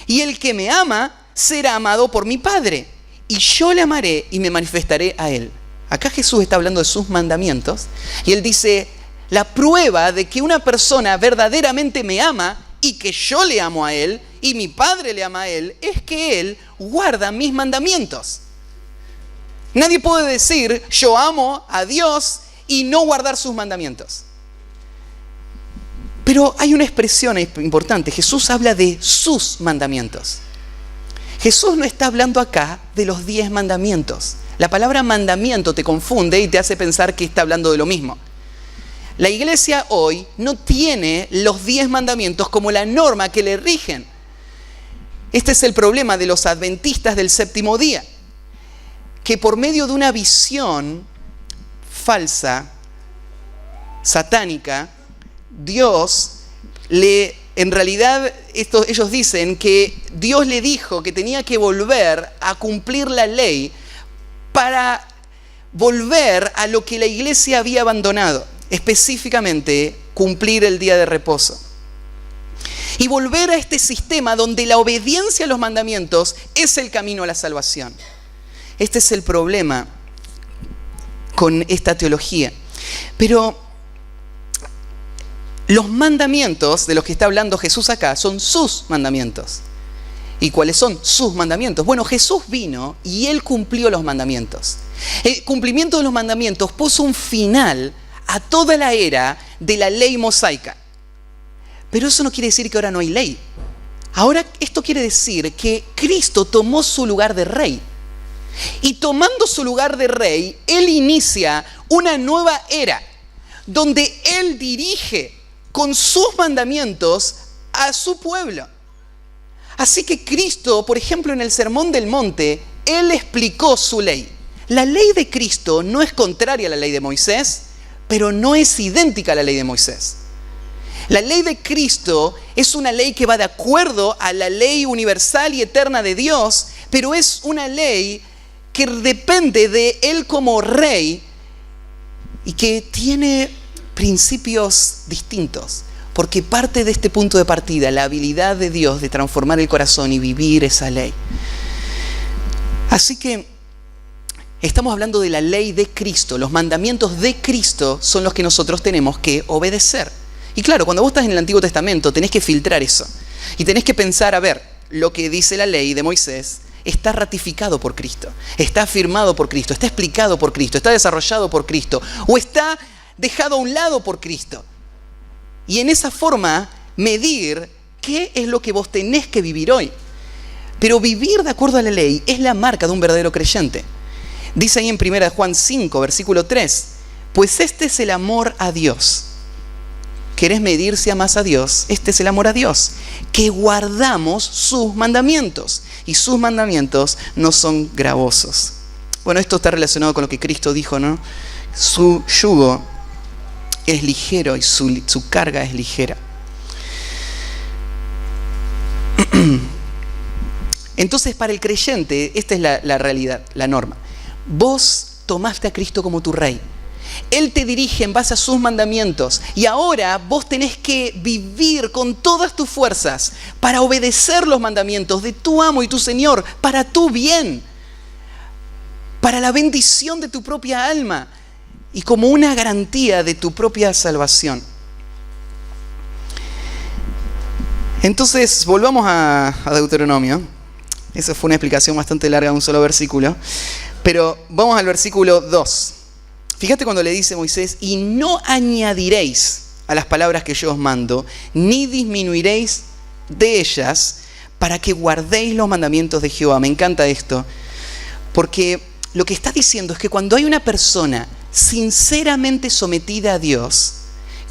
Y el que me ama será amado por mi Padre. Y yo le amaré y me manifestaré a él. Acá Jesús está hablando de sus mandamientos. Y él dice, la prueba de que una persona verdaderamente me ama y que yo le amo a él y mi Padre le ama a él, es que él guarda mis mandamientos. Nadie puede decir, yo amo a Dios y no guardar sus mandamientos. Pero hay una expresión importante. Jesús habla de sus mandamientos. Jesús no está hablando acá de los 10 mandamientos. La palabra mandamiento te confunde y te hace pensar que está hablando de lo mismo. La iglesia hoy no tiene los 10 mandamientos como la norma que le rigen. Este es el problema de los adventistas del séptimo día, que por medio de una visión falsa, satánica, Dios en realidad ellos dicen que Dios le dijo que tenía que volver a cumplir la ley para volver a lo que la iglesia había abandonado, específicamente cumplir el día de reposo. Y volver a este sistema donde la obediencia a los mandamientos es el camino a la salvación. Este es el problema con esta teología. Pero los mandamientos de los que está hablando Jesús acá son sus mandamientos. ¿Y cuáles son sus mandamientos? Bueno, Jesús vino y Él cumplió los mandamientos. El cumplimiento de los mandamientos puso un final a toda la era de la ley mosaica. Pero eso no quiere decir que ahora no hay ley. Ahora esto quiere decir que Cristo tomó su lugar de rey. Y tomando su lugar de rey, Él inicia una nueva era donde Él dirige con sus mandamientos a su pueblo. Así que Cristo, por ejemplo, en el Sermón del Monte, Él explicó su ley. La ley de Cristo no es contraria a la ley de Moisés, pero no es idéntica a la ley de Moisés. La ley de Cristo es una ley que va de acuerdo a la ley universal y eterna de Dios, pero es una ley que depende de Él como rey y que tiene principios distintos, porque parte de este punto de partida, la habilidad de Dios de transformar el corazón y vivir esa ley. Así que estamos hablando de la ley de Cristo. Los mandamientos de Cristo son los que nosotros tenemos que obedecer. Y claro, cuando vos estás en el Antiguo Testamento tenés que filtrar eso. Y tenés que pensar, a ver, lo que dice la ley de Moisés está ratificado por Cristo, está afirmado por Cristo, está explicado por Cristo, está desarrollado por Cristo, o está dejado a un lado por Cristo. Y en esa forma medir qué es lo que vos tenés que vivir hoy. Pero vivir de acuerdo a la ley es la marca de un verdadero creyente. Dice ahí en 1 Juan 5, versículo 3, pues este es el amor a Dios. ¿Querés medir si amás a Dios? Este es el amor a Dios, que guardamos sus mandamientos. Y sus mandamientos no son gravosos. Bueno, esto está relacionado con lo que Cristo dijo, ¿no? Su yugo es ligero y su carga es ligera. Entonces, para el creyente, esta es la realidad, la norma. Vos tomaste a Cristo como tu rey. Él te dirige en base a sus mandamientos. Y ahora vos tenés que vivir con todas tus fuerzas para obedecer los mandamientos de tu amo y tu Señor, para tu bien, para la bendición de tu propia alma y como una garantía de tu propia salvación. Entonces, volvamos a Deuteronomio. Esa fue una explicación bastante larga de un solo versículo. Pero vamos al versículo 2. Fíjate cuando le dice Moisés, y no añadiréis a las palabras que yo os mando, ni disminuiréis de ellas, para que guardéis los mandamientos de Jehová. Me encanta esto, porque lo que está diciendo es que cuando hay una persona sinceramente sometida a Dios,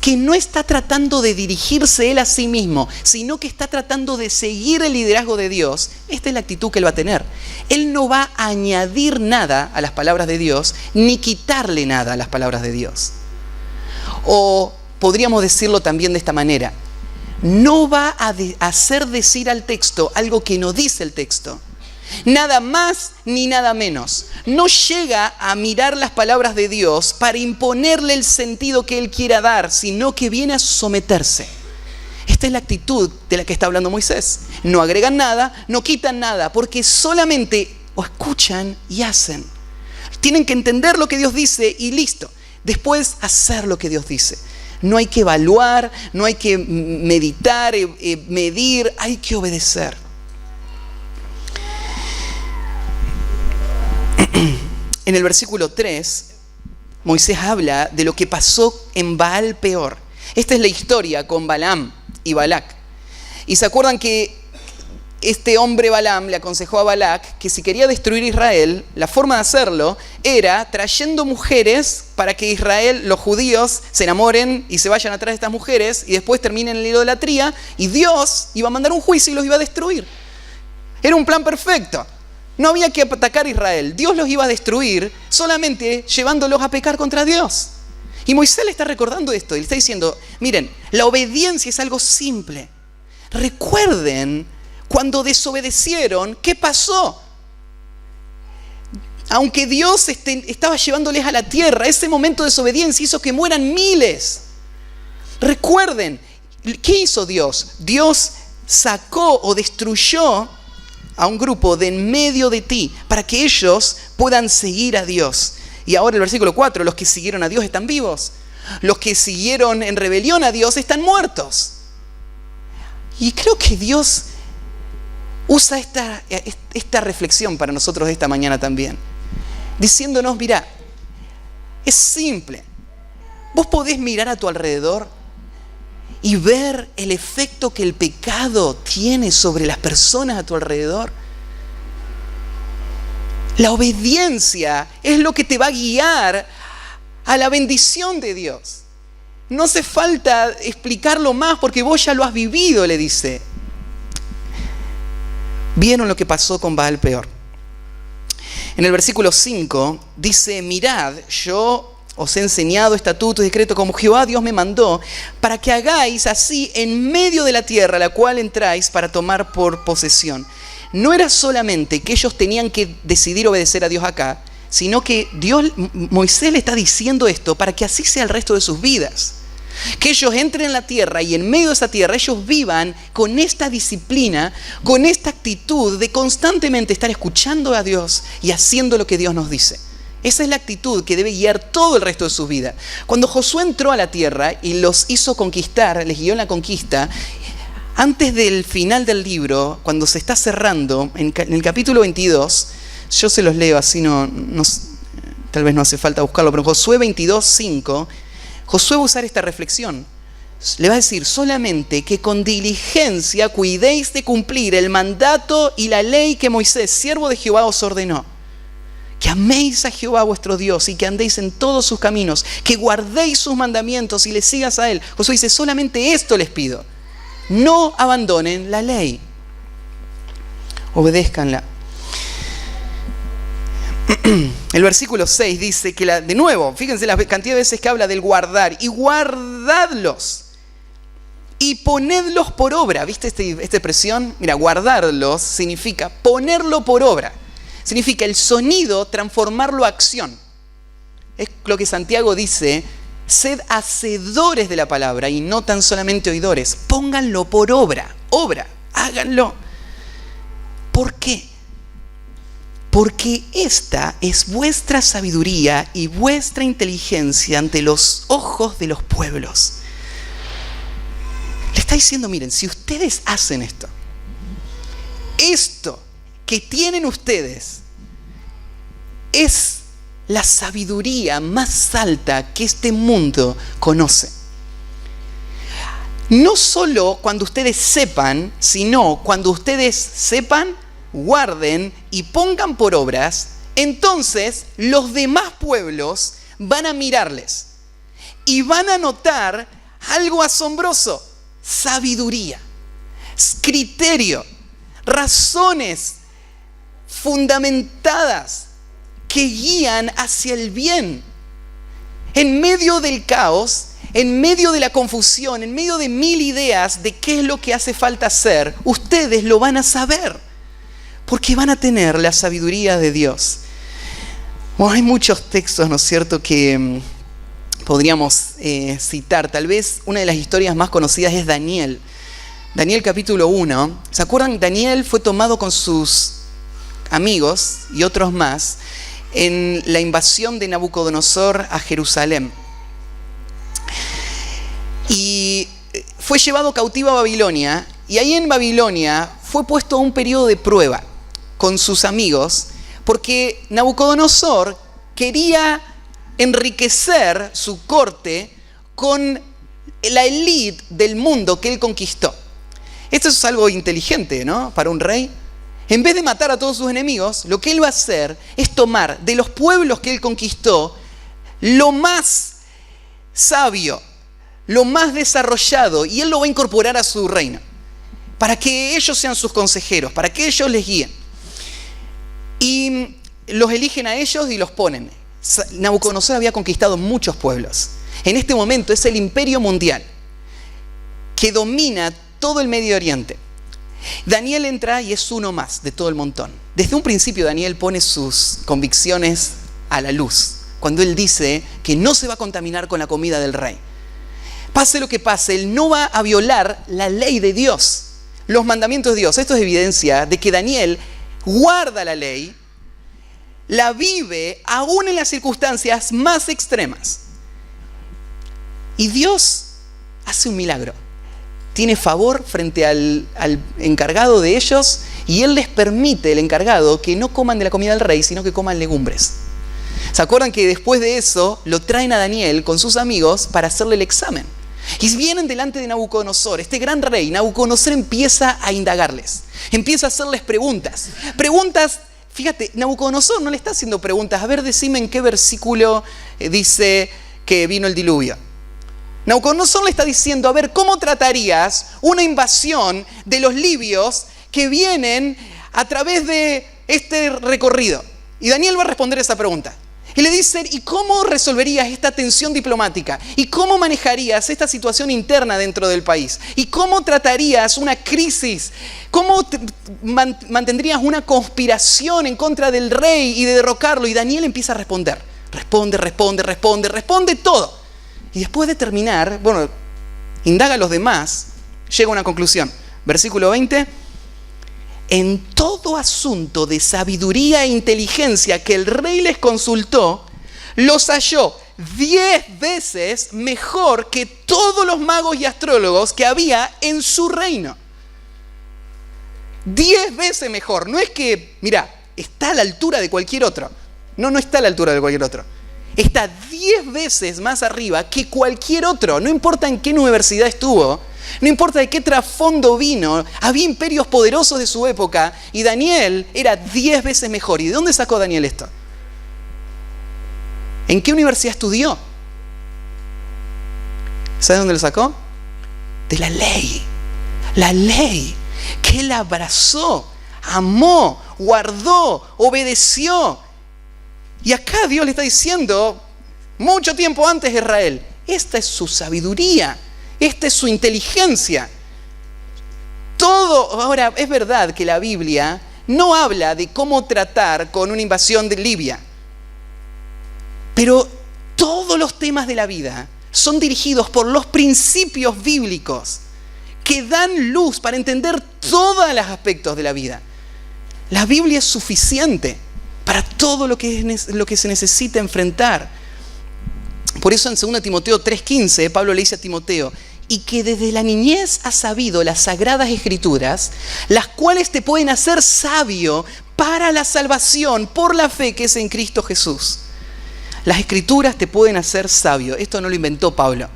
que no está tratando de dirigirse él a sí mismo, sino que está tratando de seguir el liderazgo de Dios, esta es la actitud que él va a tener. Él no va a añadir nada a las palabras de Dios, ni quitarle nada a las palabras de Dios. O podríamos decirlo también de esta manera, no va a hacer decir al texto algo que no dice el texto. Nada más ni nada menos. No llega a mirar las palabras de Dios para imponerle el sentido que Él quiera dar, sino que viene a someterse. Esta es la actitud de la que está hablando Moisés. No agregan nada, no quitan nada, porque solamente o escuchan y hacen. Tienen que entender lo que Dios dice y listo. Después hacer lo que Dios dice. No hay que evaluar, no hay que meditar, medir, hay que obedecer. En el versículo 3, Moisés habla de lo que pasó en Baal Peor. Esta es la historia con Balaam y Balac. Y se acuerdan que este hombre Balaam le aconsejó a Balac que si quería destruir Israel, la forma de hacerlo era trayendo mujeres para que Israel, los judíos, se enamoren y se vayan atrás de estas mujeres y después terminen en la idolatría y Dios iba a mandar un juicio y los iba a destruir. Era un plan perfecto. No había que atacar a Israel. Dios los iba a destruir solamente llevándolos a pecar contra Dios. Y Moisés le está recordando esto. Y le está diciendo, miren, la obediencia es algo simple. Recuerden cuando desobedecieron, ¿qué pasó? Aunque Dios estaba llevándoles a la tierra, ese momento de desobediencia hizo que mueran miles. Recuerden, ¿qué hizo Dios? Dios sacó o destruyó a un grupo de en medio de ti para que ellos puedan seguir a Dios. Y ahora el versículo 4, los que siguieron a Dios están vivos. Los que siguieron en rebelión a Dios están muertos. Y creo que Dios usa esta reflexión para nosotros esta mañana también. Diciéndonos, mira, es simple. Vos podés mirar a tu alrededor y ver el efecto que el pecado tiene sobre las personas a tu alrededor. La obediencia es lo que te va a guiar a la bendición de Dios. No hace falta explicarlo más porque vos ya lo has vivido, le dice. ¿Vieron lo que pasó con Baal Peor? En el versículo 5 dice, mirad, yo os he enseñado estatutos y decretos como Jehová Dios me mandó, para que hagáis así en medio de la tierra, la cual entráis para tomar por posesión. No era solamente que ellos tenían que decidir obedecer a Dios acá, sino que Moisés le está diciendo esto para que así sea el resto de sus vidas. Que ellos entren en la tierra y en medio de esa tierra ellos vivan con esta disciplina, con esta actitud de constantemente estar escuchando a Dios y haciendo lo que Dios nos dice. Esa es la actitud que debe guiar todo el resto de sus vidas. Cuando Josué entró a la tierra y los hizo conquistar, les guió en la conquista, antes del final del libro, cuando se está cerrando, en el capítulo 22, yo se los leo así, tal vez no hace falta buscarlo, pero en Josué 22:5, Josué va a usar esta reflexión. Le va a decir, solamente que con diligencia cuidéis de cumplir el mandato y la ley que Moisés, siervo de Jehová, os ordenó. Que améis a Jehová vuestro Dios y que andéis en todos sus caminos, que guardéis sus mandamientos y le sigas a él. Josué dice, solamente esto les pido. No abandonen la ley. Obedézcanla. El versículo 6 dice que, de nuevo, fíjense la cantidad de veces que habla del guardar. Y guardadlos y ponedlos por obra. ¿Viste esta expresión? Mira, guardarlos significa ponerlo por obra. Significa el sonido, transformarlo a acción. Es lo que Santiago dice, sed hacedores de la palabra y no tan solamente oidores. Pónganlo por obra, háganlo. ¿Por qué? Porque esta es vuestra sabiduría y vuestra inteligencia ante los ojos de los pueblos. Le está diciendo, miren, si ustedes hacen esto que tienen ustedes es la sabiduría más alta que este mundo conoce. No solo cuando ustedes sepan, sino cuando ustedes sepan, guarden y pongan por obras, entonces los demás pueblos van a mirarles y van a notar algo asombroso: sabiduría, criterio, razones fundamentadas que guían hacia el bien. En medio del caos, en medio de la confusión, en medio de mil ideas de qué es lo que hace falta hacer, ustedes lo van a saber, porque van a tener la sabiduría de Dios. Bueno, hay muchos textos, ¿no es cierto?, que podríamos citar. Tal vez una de las historias más conocidas es Daniel. Daniel capítulo 1. ¿Se acuerdan? Daniel fue tomado con sus amigos y otros más en la invasión de Nabucodonosor a Jerusalén. Y fue llevado cautivo a Babilonia, y ahí en Babilonia fue puesto a un periodo de prueba con sus amigos, porque Nabucodonosor quería enriquecer su corte con la élite del mundo que él conquistó. Esto es algo inteligente, ¿no?, para un rey. En vez de matar a todos sus enemigos, lo que él va a hacer es tomar de los pueblos que él conquistó lo más sabio, lo más desarrollado, y él lo va a incorporar a su reino, para que ellos sean sus consejeros, para que ellos les guíen. y los eligen a ellos y los ponen. Nabucodonosor había conquistado muchos pueblos. En este momento es el imperio mundial que domina todo el Medio Oriente. Daniel entra y es uno más de todo el montón. Desde un principio Daniel pone sus convicciones a la luz, cuando él dice que no se va a contaminar con la comida del rey. Pase lo que pase, él no va a violar la ley de Dios, los mandamientos de Dios. Esto es evidencia de que Daniel guarda la ley, la vive aún en las circunstancias más extremas. Y Dios hace un milagro. Tiene favor frente al encargado de ellos y él les permite, el encargado, que no coman de la comida del rey, sino que coman legumbres. ¿Se acuerdan que después de eso lo traen a Daniel con sus amigos para hacerle el examen? Y vienen delante de Nabucodonosor, este gran rey. Nabucodonosor empieza a indagarles, empieza a hacerles preguntas. Preguntas, fíjate, Nabucodonosor no le está haciendo preguntas. A ver, decime en qué versículo dice que vino el diluvio. Nabucodonosor le está diciendo, a ver, ¿cómo tratarías una invasión de los libios que vienen a través de este recorrido? Y Daniel va a responder esa pregunta. Y le dice, ¿y cómo resolverías esta tensión diplomática? ¿Y cómo manejarías esta situación interna dentro del país? ¿Y cómo tratarías una crisis? ¿Cómo mantendrías una conspiración en contra del rey y de derrocarlo? Y Daniel empieza a responder. Responde todo. Y después de terminar, indaga a los demás, llega a una conclusión. Versículo 20. En todo asunto de sabiduría e inteligencia que el rey les consultó, los halló 10 veces mejor que todos los magos y astrólogos que había en su reino. 10 veces mejor. No es que, mira, está a la altura de cualquier otro. No está a la altura de cualquier otro. Está 10 veces más arriba que cualquier otro. No importa en qué universidad estuvo, no importa de qué trasfondo vino, había imperios poderosos de su época y Daniel era 10 veces mejor. ¿Y de dónde sacó Daniel esto? ¿En qué universidad estudió? ¿Sabes dónde lo sacó? De la ley. La ley que él abrazó, amó, guardó, obedeció. Y acá Dios le está diciendo, mucho tiempo antes de Israel, esta es su sabiduría, esta es su inteligencia. Todo, ahora es verdad que la Biblia no habla de cómo tratar con una invasión de Libia, pero todos los temas de la vida son dirigidos por los principios bíblicos que dan luz para entender todos los aspectos de la vida. La Biblia es suficiente para todo lo que se necesita enfrentar. Por eso en 2 Timoteo 3:15, Pablo le dice a Timoteo, y que desde la niñez has sabido las sagradas escrituras, las cuales te pueden hacer sabio para la salvación por la fe que es en Cristo Jesús. Las escrituras te pueden hacer sabio. Esto no lo inventó Pablo.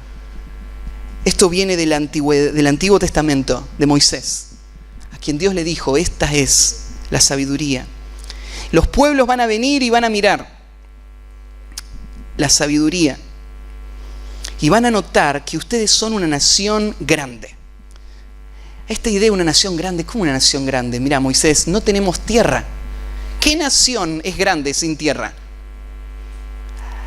Esto viene del Antiguo Testamento, de Moisés, a quien Dios le dijo, esta es la sabiduría. Los pueblos van a venir y van a mirar la sabiduría y van a notar que ustedes son una nación grande. Esta idea de una nación grande, ¿cómo una nación grande? Mira, Moisés, no tenemos tierra. ¿Qué nación es grande sin tierra?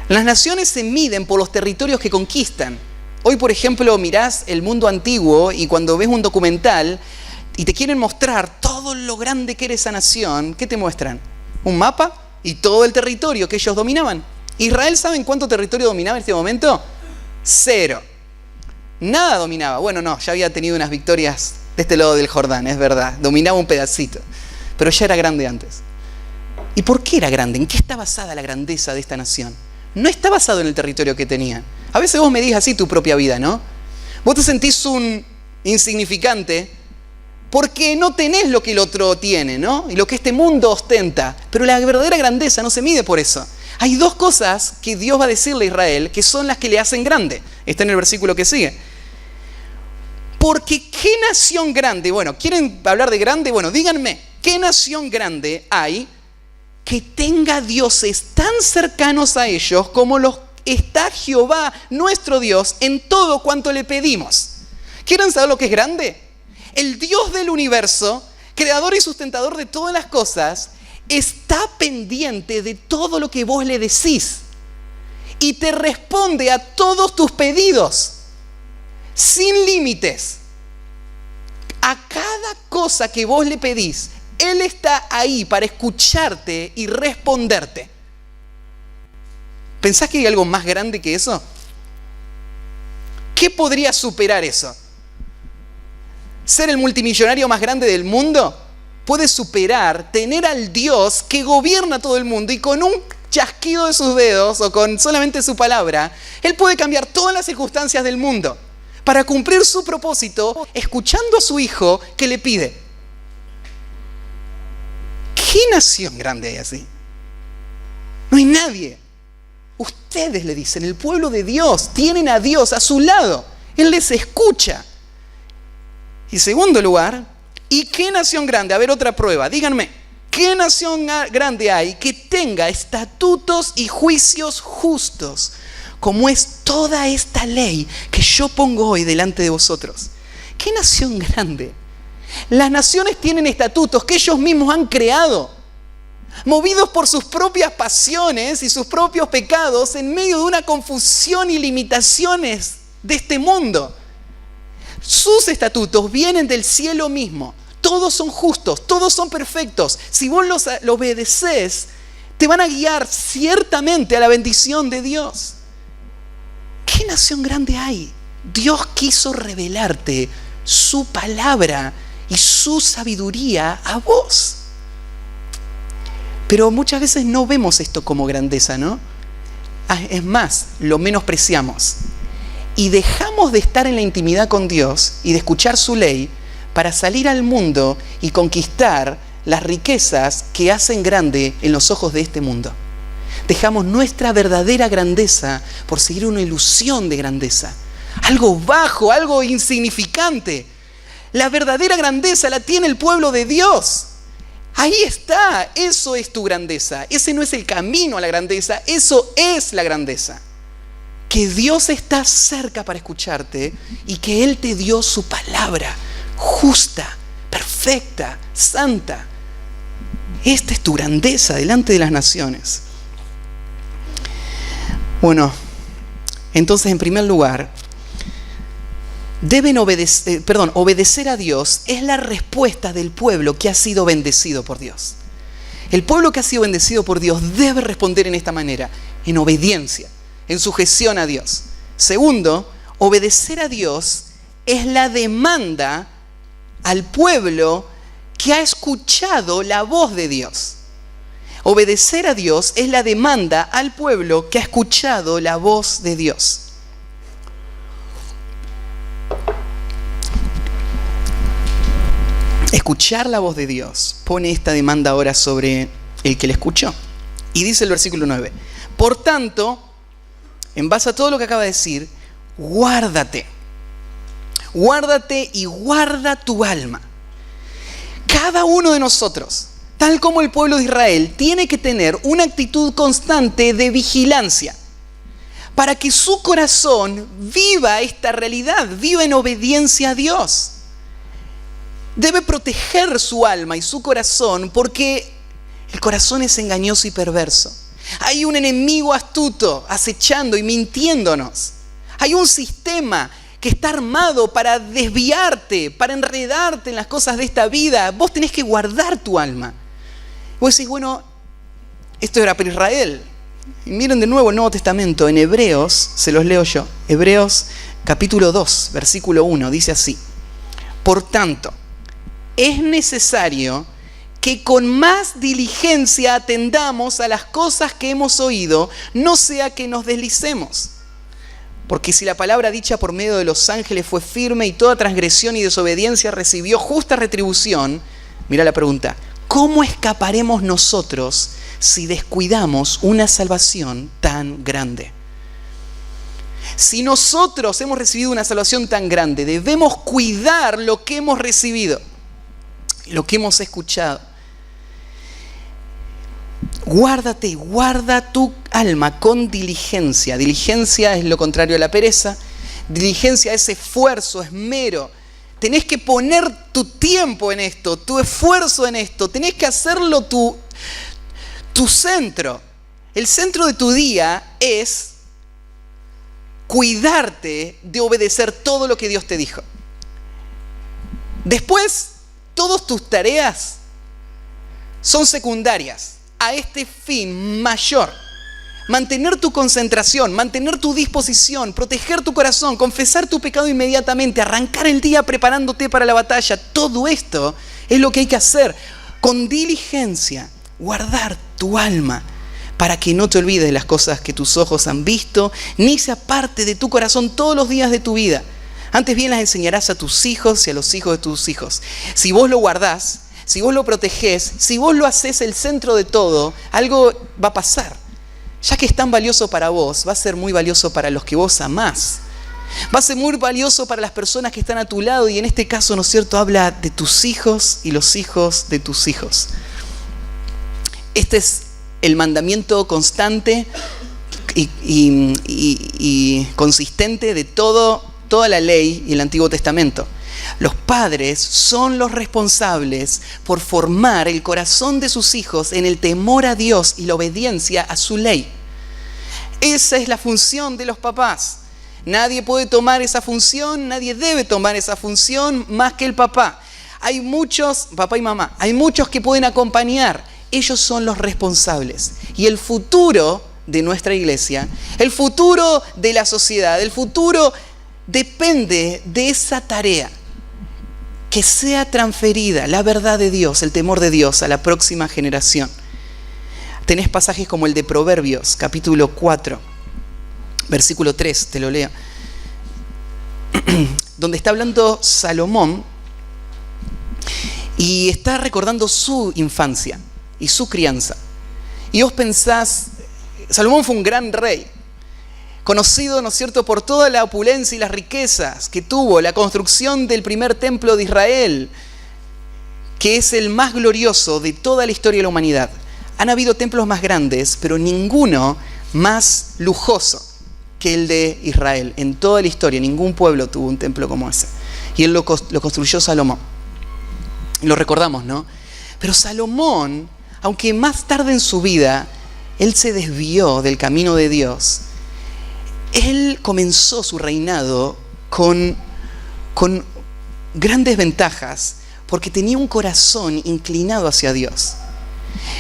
Las naciones se miden por los territorios que conquistan. Hoy, por ejemplo, mirás el mundo antiguo y cuando ves un documental y te quieren mostrar todo lo grande que era esa nación, ¿qué te muestran? Un mapa y todo el territorio que ellos dominaban. Israel, ¿saben cuánto territorio dominaba en este momento? 0. Nada dominaba. Bueno, no, ya había tenido unas victorias de este lado del Jordán, es verdad. Dominaba un pedacito, pero ya era grande antes. ¿Y por qué era grande? ¿En qué está basada la grandeza de esta nación? No está basado en el territorio que tenían. A veces vos medís así tu propia vida, ¿no? Vos te sentís un insignificante porque no tenés lo que el otro tiene, ¿no? Y lo que este mundo ostenta. Pero la verdadera grandeza no se mide por eso. Hay 2 cosas que Dios va a decirle a Israel que son las que le hacen grande. Está en el versículo que sigue. Porque ¿qué nación grande? Bueno, ¿quieren hablar de grande? Bueno, díganme, ¿qué nación grande hay que tenga dioses tan cercanos a ellos como los está Jehová, nuestro Dios, en todo cuanto le pedimos? ¿Quieren saber lo que es grande? El Dios del universo, creador y sustentador de todas las cosas, está pendiente de todo lo que vos le decís y te responde a todos tus pedidos, sin límites. A cada cosa que vos le pedís, Él está ahí para escucharte y responderte. ¿Pensás que hay algo más grande que eso? ¿Qué podría superar eso? ¿Ser el multimillonario más grande del mundo? Puede superar tener al Dios que gobierna todo el mundo y con un chasquido de sus dedos o con solamente su palabra, Él puede cambiar todas las circunstancias del mundo para cumplir su propósito, escuchando a su Hijo que le pide. ¿Qué nación grande hay así? No hay nadie. Ustedes le dicen, el pueblo de Dios, tienen a Dios a su lado. Él les escucha. Y segundo lugar, ¿y qué nación grande? A ver, otra prueba. Díganme, ¿qué nación grande hay que tenga estatutos y juicios justos, como es toda esta ley que yo pongo hoy delante de vosotros? ¿Qué nación grande? Las naciones tienen estatutos que ellos mismos han creado, movidos por sus propias pasiones y sus propios pecados en medio de una confusión y limitaciones de este mundo. Sus estatutos vienen del cielo mismo. Todos son justos, todos son perfectos. Si vos los obedeces, te van a guiar ciertamente a la bendición de Dios. ¿Qué nación grande hay? Dios quiso revelarte su palabra y su sabiduría a vos. Pero muchas veces no vemos esto como grandeza, ¿no? Es más, lo menospreciamos. Y dejamos de estar en la intimidad con Dios y de escuchar su ley para salir al mundo y conquistar las riquezas que hacen grande en los ojos de este mundo. Dejamos nuestra verdadera grandeza por seguir una ilusión de grandeza. Algo bajo, algo insignificante. La verdadera grandeza la tiene el pueblo de Dios. Ahí está, eso es tu grandeza. Ese no es el camino a la grandeza, eso es la grandeza. Que Dios está cerca para escucharte y que Él te dio su palabra justa, perfecta, santa. Esta es tu grandeza delante de las naciones. Bueno, entonces en primer lugar, obedecer a Dios es la respuesta del pueblo que ha sido bendecido por Dios. El pueblo que ha sido bendecido por Dios debe responder en esta manera, en obediencia, en sujeción a Dios. Segundo, obedecer a Dios es la demanda al pueblo que ha escuchado la voz de Dios. Obedecer a Dios es la demanda al pueblo que ha escuchado la voz de Dios. Escuchar la voz de Dios pone esta demanda ahora sobre el que le escuchó. Y dice el versículo 9, por tanto, en base a todo lo que acaba de decir, guárdate y guarda tu alma. Cada uno de nosotros, tal como el pueblo de Israel, tiene que tener una actitud constante de vigilancia para que su corazón viva esta realidad, viva en obediencia a Dios. Debe proteger su alma y su corazón porque el corazón es engañoso y perverso. Hay un enemigo astuto acechando y mintiéndonos. Hay un sistema que está armado para desviarte, para enredarte en las cosas de esta vida. Vos tenés que guardar tu alma. Vos decís, bueno, esto era para Israel. Y miren de nuevo el Nuevo Testamento. En Hebreos, se los leo yo. Hebreos capítulo 2, versículo 1, dice así. Por tanto, es necesario que con más diligencia atendamos a las cosas que hemos oído, no sea que nos deslicemos. Porque si la palabra dicha por medio de los ángeles fue firme y toda transgresión y desobediencia recibió justa retribución, mira la pregunta, ¿cómo escaparemos nosotros si descuidamos una salvación tan grande? Si nosotros hemos recibido una salvación tan grande, debemos cuidar lo que hemos recibido, lo que hemos escuchado. Guárdate, guarda tu alma con diligencia. Diligencia es lo contrario a la pereza. Diligencia es esfuerzo, esmero. Tenés que poner tu tiempo en esto, tu esfuerzo en esto. Tenés que hacerlo Tu centro, el centro de tu día es cuidarte de obedecer todo lo que Dios te dijo. Después, todas tus tareas son secundarias a este fin mayor. Mantener tu concentración, mantener tu disposición, proteger tu corazón, confesar tu pecado inmediatamente, arrancar el día preparándote para la batalla. Todo esto es lo que hay que hacer con diligencia. Guardar tu alma para que no te olvides de las cosas que tus ojos han visto, ni se aparte de tu corazón todos los días de tu vida. Antes bien las enseñarás a tus hijos y a los hijos de tus hijos. Si vos lo guardás, si vos lo protegés, si vos lo haces el centro de todo, algo va a pasar. Ya que es tan valioso para vos, va a ser muy valioso para los que vos amás. Va a ser muy valioso para las personas que están a tu lado, y en este caso, ¿no es cierto?, habla de tus hijos y los hijos de tus hijos. Este es el mandamiento constante y consistente de toda la ley y el Antiguo Testamento. Los padres son los responsables por formar el corazón de sus hijos en el temor a Dios y la obediencia a su ley. Esa es la función de los papás. Nadie puede tomar esa función, nadie debe tomar esa función más que el papá. Hay muchos, papá y mamá, hay muchos que pueden acompañar. Ellos son los responsables. Y el futuro de nuestra iglesia, el futuro de la sociedad, el futuro depende de esa tarea. Que sea transferida la verdad de Dios, el temor de Dios a la próxima generación. Tenés pasajes como el de Proverbios, capítulo 4, versículo 3, te lo leo. Donde está hablando Salomón y está recordando su infancia y su crianza. Y vos pensás, Salomón fue un gran rey, conocido, ¿no es cierto?, por toda la opulencia y las riquezas que tuvo, la construcción del primer templo de Israel, que es el más glorioso de toda la historia de la humanidad. Han habido templos más grandes, pero ninguno más lujoso que el de Israel. En toda la historia, ningún pueblo tuvo un templo como ese. Y él lo construyó Salomón. Lo recordamos, ¿no? Pero Salomón, aunque más tarde en su vida, él se desvió del camino de Dios. Él comenzó su reinado con grandes ventajas porque tenía un corazón inclinado hacia Dios.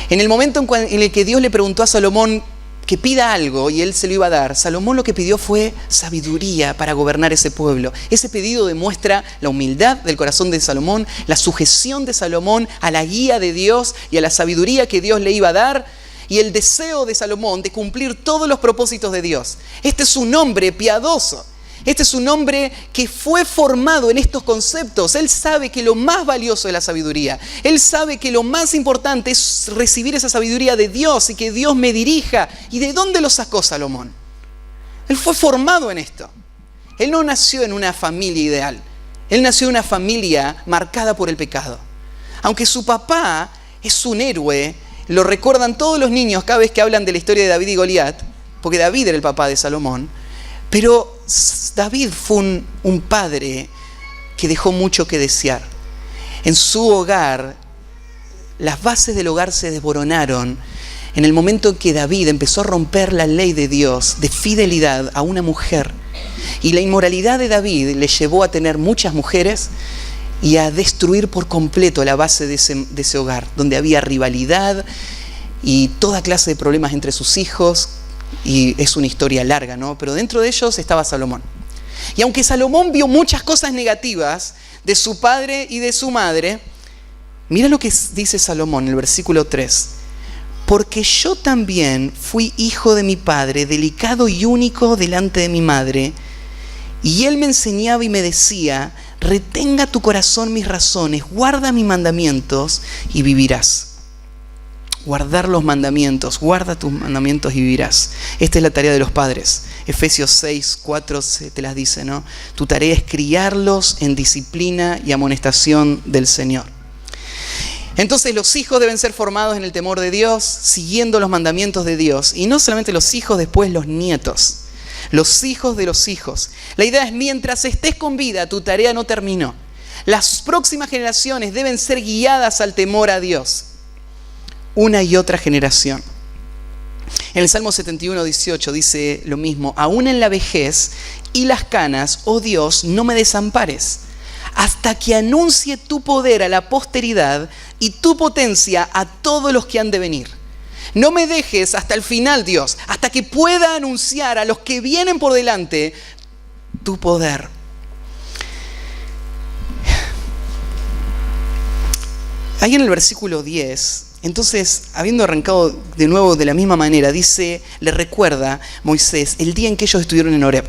En el momento en el que Dios le preguntó a Salomón que pida algo y él se lo iba a dar, Salomón lo que pidió fue sabiduría para gobernar ese pueblo. Ese pedido demuestra la humildad del corazón de Salomón, la sujeción de Salomón a la guía de Dios y a la sabiduría que Dios le iba a dar, y el deseo de Salomón de cumplir todos los propósitos de Dios. Este es un hombre piadoso. Este es un hombre que fue formado en estos conceptos. Él sabe que lo más valioso es la sabiduría. Él sabe que lo más importante es recibir esa sabiduría de Dios y que Dios me dirija. ¿Y de dónde lo sacó Salomón? Él fue formado en esto. Él no nació en una familia ideal. Él nació en una familia marcada por el pecado. Aunque su papá es un héroe, lo recuerdan todos los niños cada vez que hablan de la historia de David y Goliat, porque David era el papá de Salomón, pero David fue un padre que dejó mucho que desear. En su hogar, las bases del hogar se desmoronaron en el momento en que David empezó a romper la ley de Dios de fidelidad a una mujer. Y la inmoralidad de David le llevó a tener muchas mujeres y a destruir por completo la base de ese hogar, donde había rivalidad y toda clase de problemas entre sus hijos, y es una historia larga, ¿no? Pero dentro de ellos estaba Salomón. Y aunque Salomón vio muchas cosas negativas de su padre y de su madre, mira lo que dice Salomón en el versículo 3. Porque yo también fui hijo de mi padre, delicado y único delante de mi madre, y él me enseñaba y me decía: retenga tu corazón mis razones, guarda mis mandamientos y vivirás. Guardar los mandamientos, guarda tus mandamientos y vivirás. Esta es la tarea de los padres. Efesios 6, 4 te las dice, ¿no? Tu tarea es criarlos en disciplina y amonestación del Señor. Entonces los hijos deben ser formados en el temor de Dios, siguiendo los mandamientos de Dios. Y no solamente los hijos, después los nietos. Los hijos de los hijos. La idea es, mientras estés con vida, tu tarea no terminó. Las próximas generaciones deben ser guiadas al temor a Dios. una y otra generación. En el Salmo 71, 18 dice lo mismo: aún en la vejez y las canas, oh Dios, no me desampares, hasta que anuncie tu poder a la posteridad y tu potencia a todos los que han de venir. No me dejes hasta el final, Dios, hasta que pueda anunciar a los que vienen por delante tu poder. Ahí en el versículo 10, entonces, habiendo arrancado de nuevo de la misma manera, dice, le recuerda Moisés el día en que ellos estuvieron en Horeb.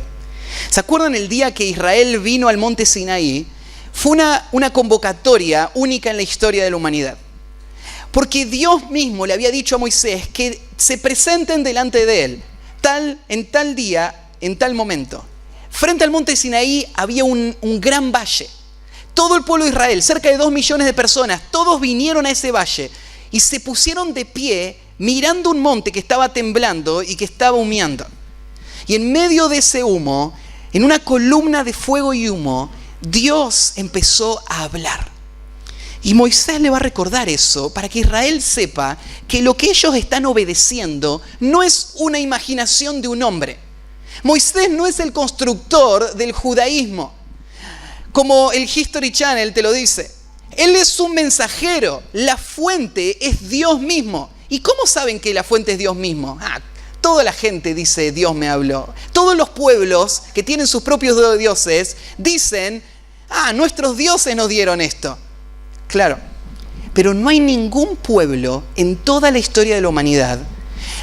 ¿Se acuerdan el día que Israel vino al monte Sinaí? Fue una convocatoria única en la historia de la humanidad. Porque Dios mismo le había dicho a Moisés que se presenten delante de él, en tal día, en tal momento. Frente al monte Sinaí había un gran valle. Todo el pueblo de Israel, cerca de 2 millones de personas, todos vinieron a ese valle y se pusieron de pie mirando un monte que estaba temblando y que estaba humeando. Y en medio de ese humo, en una columna de fuego y humo, Dios empezó a hablar. Y Moisés le va a recordar eso para que Israel sepa que lo que ellos están obedeciendo no es una imaginación de un hombre. Moisés no es el constructor del judaísmo, como el History Channel te lo dice. Él es un mensajero. La fuente es Dios mismo. ¿Y cómo saben que la fuente es Dios mismo? Toda la gente dice, Dios me habló. Todos los pueblos que tienen sus propios dioses dicen, nuestros dioses nos dieron esto. Claro, pero no hay ningún pueblo en toda la historia de la humanidad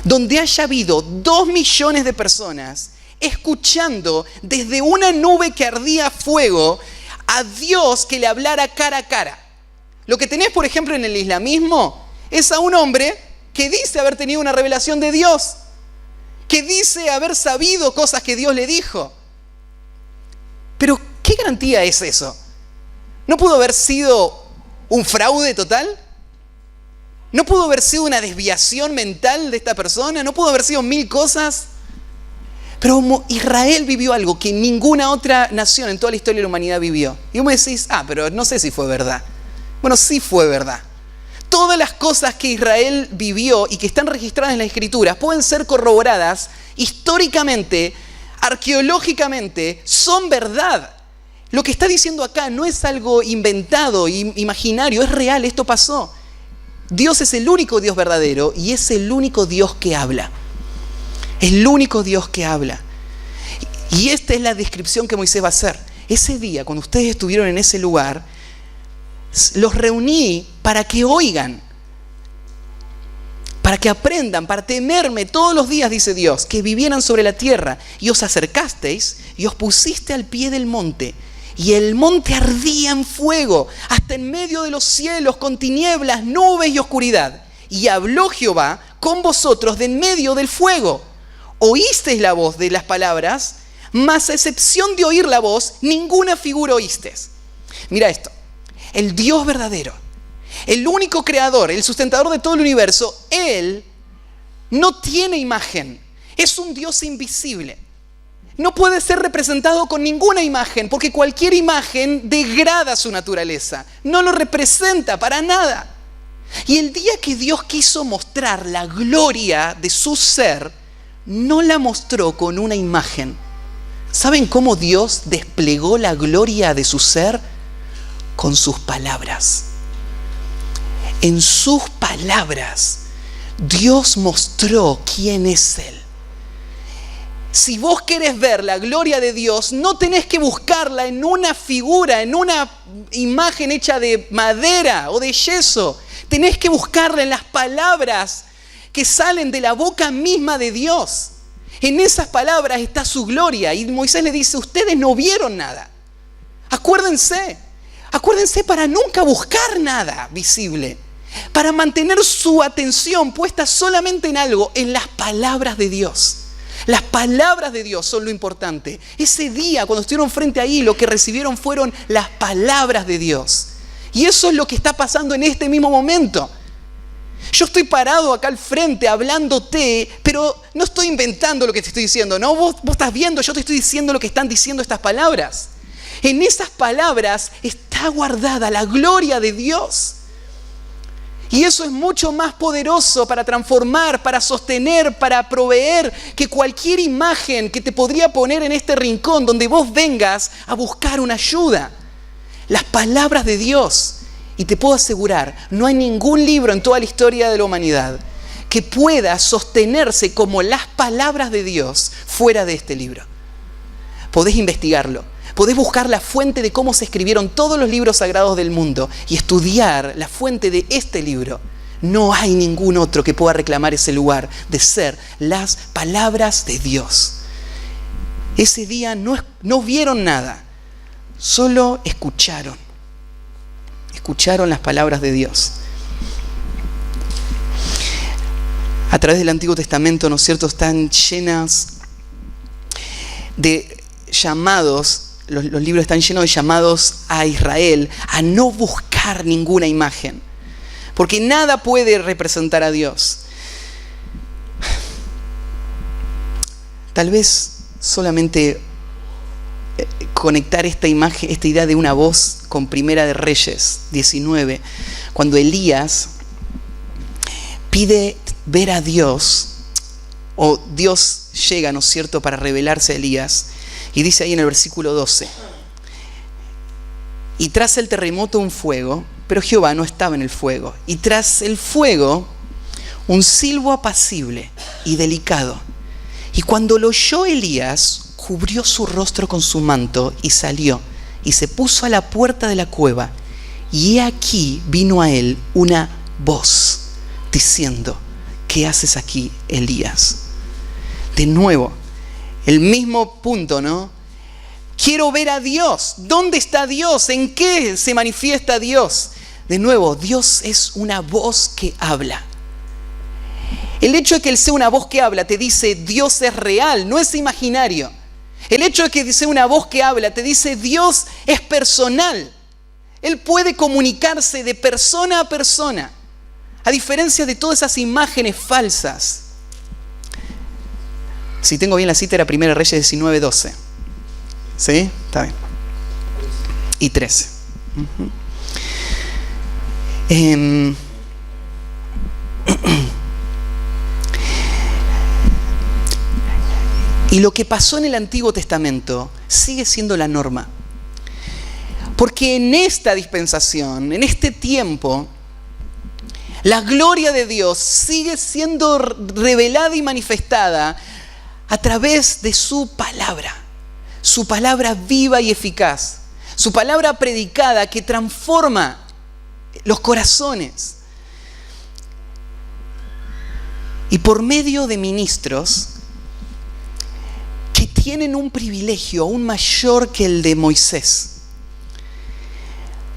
donde haya habido 2 millones de personas escuchando desde una nube que ardía fuego a Dios que le hablara cara a cara. Lo que tenés, por ejemplo, en el islamismo es a un hombre que dice haber tenido una revelación de Dios, que dice haber sabido cosas que Dios le dijo. Pero, ¿qué garantía es eso? ¿No pudo haber sido un fraude total? ¿No pudo haber sido una desviación mental de esta persona? ¿No pudo haber sido 1000 cosas? Pero Israel vivió algo que ninguna otra nación en toda la historia de la humanidad vivió. Y vos me decís, pero no sé si fue verdad. Bueno, sí fue verdad. Todas las cosas que Israel vivió y que están registradas en las Escrituras pueden ser corroboradas históricamente, arqueológicamente, son verdad. Lo que está diciendo acá no es algo inventado, imaginario, es real, esto pasó. Dios es el único Dios verdadero y es el único Dios que habla. El único Dios que habla. Y esta es la descripción que Moisés va a hacer. Ese día, cuando ustedes estuvieron en ese lugar, los reuní para que oigan, para que aprendan, para temerme todos los días, dice Dios, que vivieran sobre la tierra. Y os acercasteis y os pusiste al pie del monte. Y el monte ardía en fuego, hasta en medio de los cielos, con tinieblas, nubes y oscuridad. Y habló Jehová con vosotros de en medio del fuego. Oísteis la voz de las palabras, mas a excepción de oír la voz, ninguna figura oísteis. Mira esto, el Dios verdadero, el único creador, el sustentador de todo el universo, Él no tiene imagen, es un Dios invisible. No puede ser representado con ninguna imagen, porque cualquier imagen degrada su naturaleza, no lo representa para nada. Y el día que Dios quiso mostrar la gloria de su ser, no la mostró con una imagen. ¿Saben cómo Dios desplegó la gloria de su ser? Con sus palabras. En sus palabras, Dios mostró quién es Él. Si vos querés ver la gloria de Dios, no tenés que buscarla en una figura, en una imagen hecha de madera o de yeso. Tenés que buscarla en las palabras que salen de la boca misma de Dios. En esas palabras está su gloria. Y Moisés le dice, ustedes no vieron nada. Acuérdense para nunca buscar nada visible. Para mantener su atención puesta solamente en algo, en las palabras de Dios. Las palabras de Dios son lo importante. Ese día, cuando estuvieron frente ahí, lo que recibieron fueron las palabras de Dios. Y eso es lo que está pasando en este mismo momento. Yo estoy parado acá al frente hablándote, pero no estoy inventando lo que te estoy diciendo, ¿no? Vos estás viendo, yo te estoy diciendo lo que están diciendo estas palabras. En esas palabras está guardada la gloria de Dios. Y eso es mucho más poderoso para transformar, para sostener, para proveer que cualquier imagen que te podría poner en este rincón donde vos vengas a buscar una ayuda. Las palabras de Dios. Y te puedo asegurar, no hay ningún libro en toda la historia de la humanidad que pueda sostenerse como las palabras de Dios fuera de este libro. Podés investigarlo. Podés buscar la fuente de cómo se escribieron todos los libros sagrados del mundo y estudiar la fuente de este libro. No hay ningún otro que pueda reclamar ese lugar de ser las palabras de Dios. Ese día no vieron nada, solo escucharon. Escucharon las palabras de Dios. A través del Antiguo Testamento, ¿no es cierto?, están llenas de llamados. Los libros están llenos de llamados a Israel a no buscar ninguna imagen, porque nada puede representar a Dios. Tal vez solamente conectar esta imagen, esta idea de una voz con Primera de Reyes 19, cuando Elías pide ver a Dios, o Dios llega, ¿no es cierto?, para revelarse a Elías. Y dice ahí en el versículo 12: y tras el terremoto un fuego, pero Jehová no estaba en el fuego. Y tras el fuego un silbo apacible y delicado. Y cuando lo oyó Elías, cubrió su rostro con su manto y salió y se puso a la puerta de la cueva. Y he aquí vino a él una voz diciendo: ¿qué haces aquí, Elías? De nuevo, el mismo punto, ¿no? Quiero ver a Dios. ¿Dónde está Dios? ¿En qué se manifiesta Dios? De nuevo, Dios es una voz que habla. El hecho de que Él sea una voz que habla te dice Dios es real, no es imaginario. El hecho de que sea una voz que habla te dice Dios es personal. Él puede comunicarse de persona a persona, a diferencia de todas esas imágenes falsas. Si tengo bien la cita, era 1 Reyes 19:12. ¿Sí? Está bien. Y 13. Y lo que pasó en el Antiguo Testamento sigue siendo la norma. Porque en esta dispensación, en este tiempo, la gloria de Dios sigue siendo revelada y manifestada a través de su palabra viva y eficaz, su palabra predicada que transforma los corazones. Y por medio de ministros que tienen un privilegio aún mayor que el de Moisés.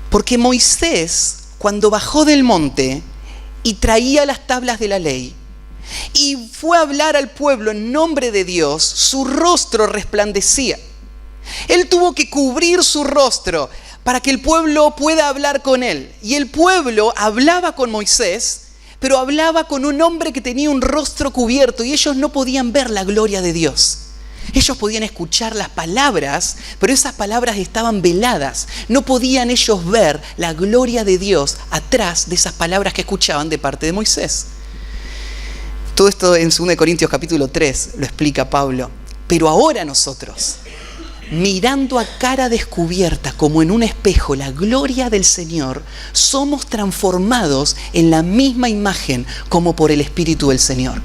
Porque Moisés, cuando bajó del monte y traía las tablas de la ley, y fue a hablar al pueblo en nombre de Dios, su rostro resplandecía. Él tuvo que cubrir su rostro para que el pueblo pueda hablar con él. Y el pueblo hablaba con Moisés, pero hablaba con un hombre que tenía un rostro cubierto y ellos no podían ver la gloria de Dios. Ellos podían escuchar las palabras, pero esas palabras estaban veladas. No podían ellos ver la gloria de Dios atrás de esas palabras que escuchaban de parte de Moisés. Todo esto en 2 Corintios capítulo 3 lo explica Pablo. Pero ahora nosotros, mirando a cara descubierta como en un espejo la gloria del Señor, somos transformados en la misma imagen como por el Espíritu del Señor.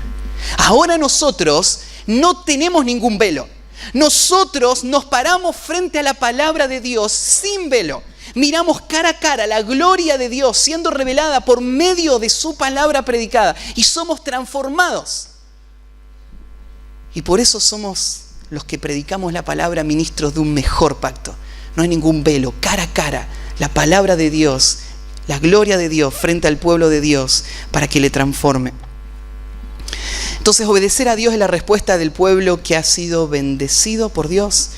Ahora nosotros no tenemos ningún velo. Nosotros nos paramos frente a la palabra de Dios sin velo. Miramos cara a cara la gloria de Dios siendo revelada por medio de su palabra predicada y somos transformados. Y por eso somos los que predicamos la palabra ministros de un mejor pacto. No hay ningún velo, cara a cara, la palabra de Dios, la gloria de Dios frente al pueblo de Dios para que le transforme. Entonces, obedecer a Dios es la respuesta del pueblo que ha sido bendecido por Dios.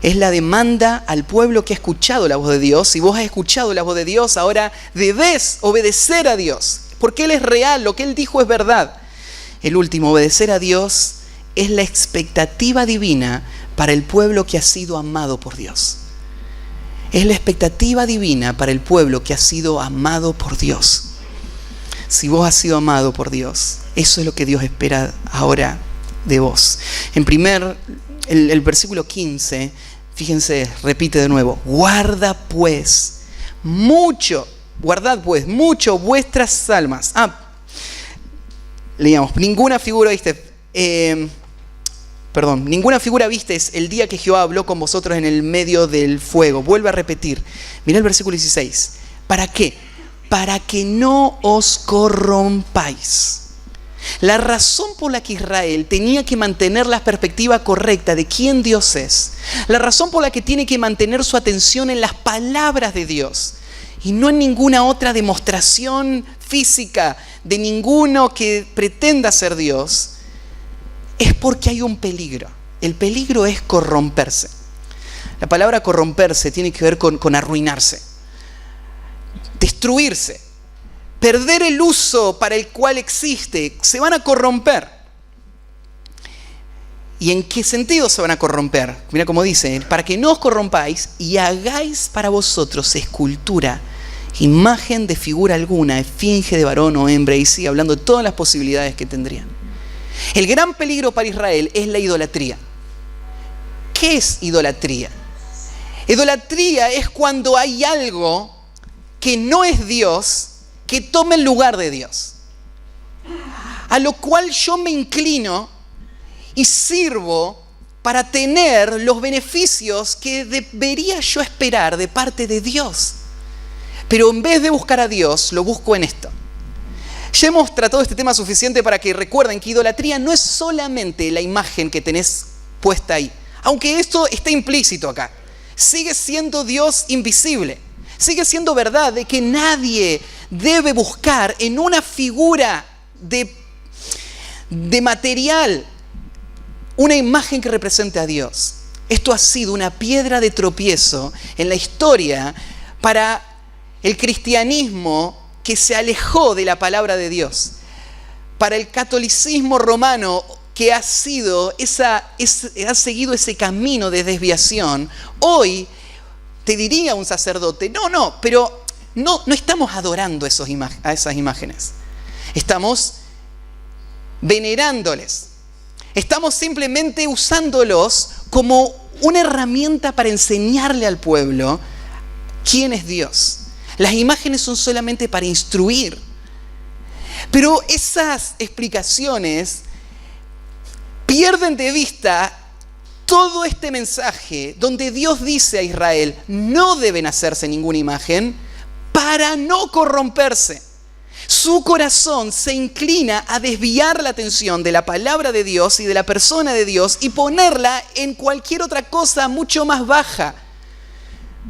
Es la demanda al pueblo que ha escuchado la voz de Dios. Si vos has escuchado la voz de Dios, ahora debes obedecer a Dios, porque Él es real, lo que Él dijo es verdad. El último, obedecer a Dios es la expectativa divina para el pueblo que ha sido amado por Dios. Es la expectativa divina para el pueblo que ha sido amado por Dios. si vos has sido amado por Dios. Eso es lo que Dios espera ahora de vos. El versículo 15, fíjense, repite de nuevo: guardad pues mucho vuestras almas. Leíamos, ninguna figura visteis el día que Jehová habló con vosotros en el medio del fuego. Vuelve a repetir. Mirá el versículo 16. ¿Para qué? Para que no os corrompáis. La razón por la que Israel tenía que mantener la perspectiva correcta de quién Dios es, la razón por la que tiene que mantener su atención en las palabras de Dios y no en ninguna otra demostración física de ninguno que pretenda ser Dios, es porque hay un peligro. El peligro es corromperse. La palabra corromperse tiene que ver con arruinarse, destruirse, perder el uso para el cual existe. Se van a corromper. ¿Y en qué sentido se van a corromper? Mira cómo dice: para que no os corrompáis y hagáis para vosotros escultura, imagen de figura alguna, esfinge de varón o hembra, y sigue hablando de todas las posibilidades que tendrían. El gran peligro para Israel es la idolatría. ¿Qué es idolatría? Idolatría es cuando hay algo que no es Dios, que toma el lugar de Dios, a lo cual yo me inclino y sirvo para tener los beneficios que debería yo esperar de parte de Dios. Pero en vez de buscar a Dios, lo busco en esto. Ya hemos tratado este tema suficiente para que recuerden que idolatría no es solamente la imagen que tenés puesta ahí, aunque esto está implícito acá. Sigue siendo Dios invisible. Sigue siendo verdad de que nadie debe buscar en una figura de material una imagen que represente a Dios. Esto ha sido una piedra de tropiezo en la historia para el cristianismo que se alejó de la palabra de Dios, para el catolicismo romano que ha seguido ese camino de desviación. Hoy te diría un sacerdote: pero no estamos adorando a esas imágenes. Estamos venerándoles. Estamos simplemente usándolos como una herramienta para enseñarle al pueblo quién es Dios. Las imágenes son solamente para instruir. Pero esas explicaciones pierden de vista todo este mensaje donde Dios dice a Israel: no deben hacerse ninguna imagen para no corromperse. Su corazón se inclina a desviar la atención de la palabra de Dios y de la persona de Dios y ponerla en cualquier otra cosa mucho más baja.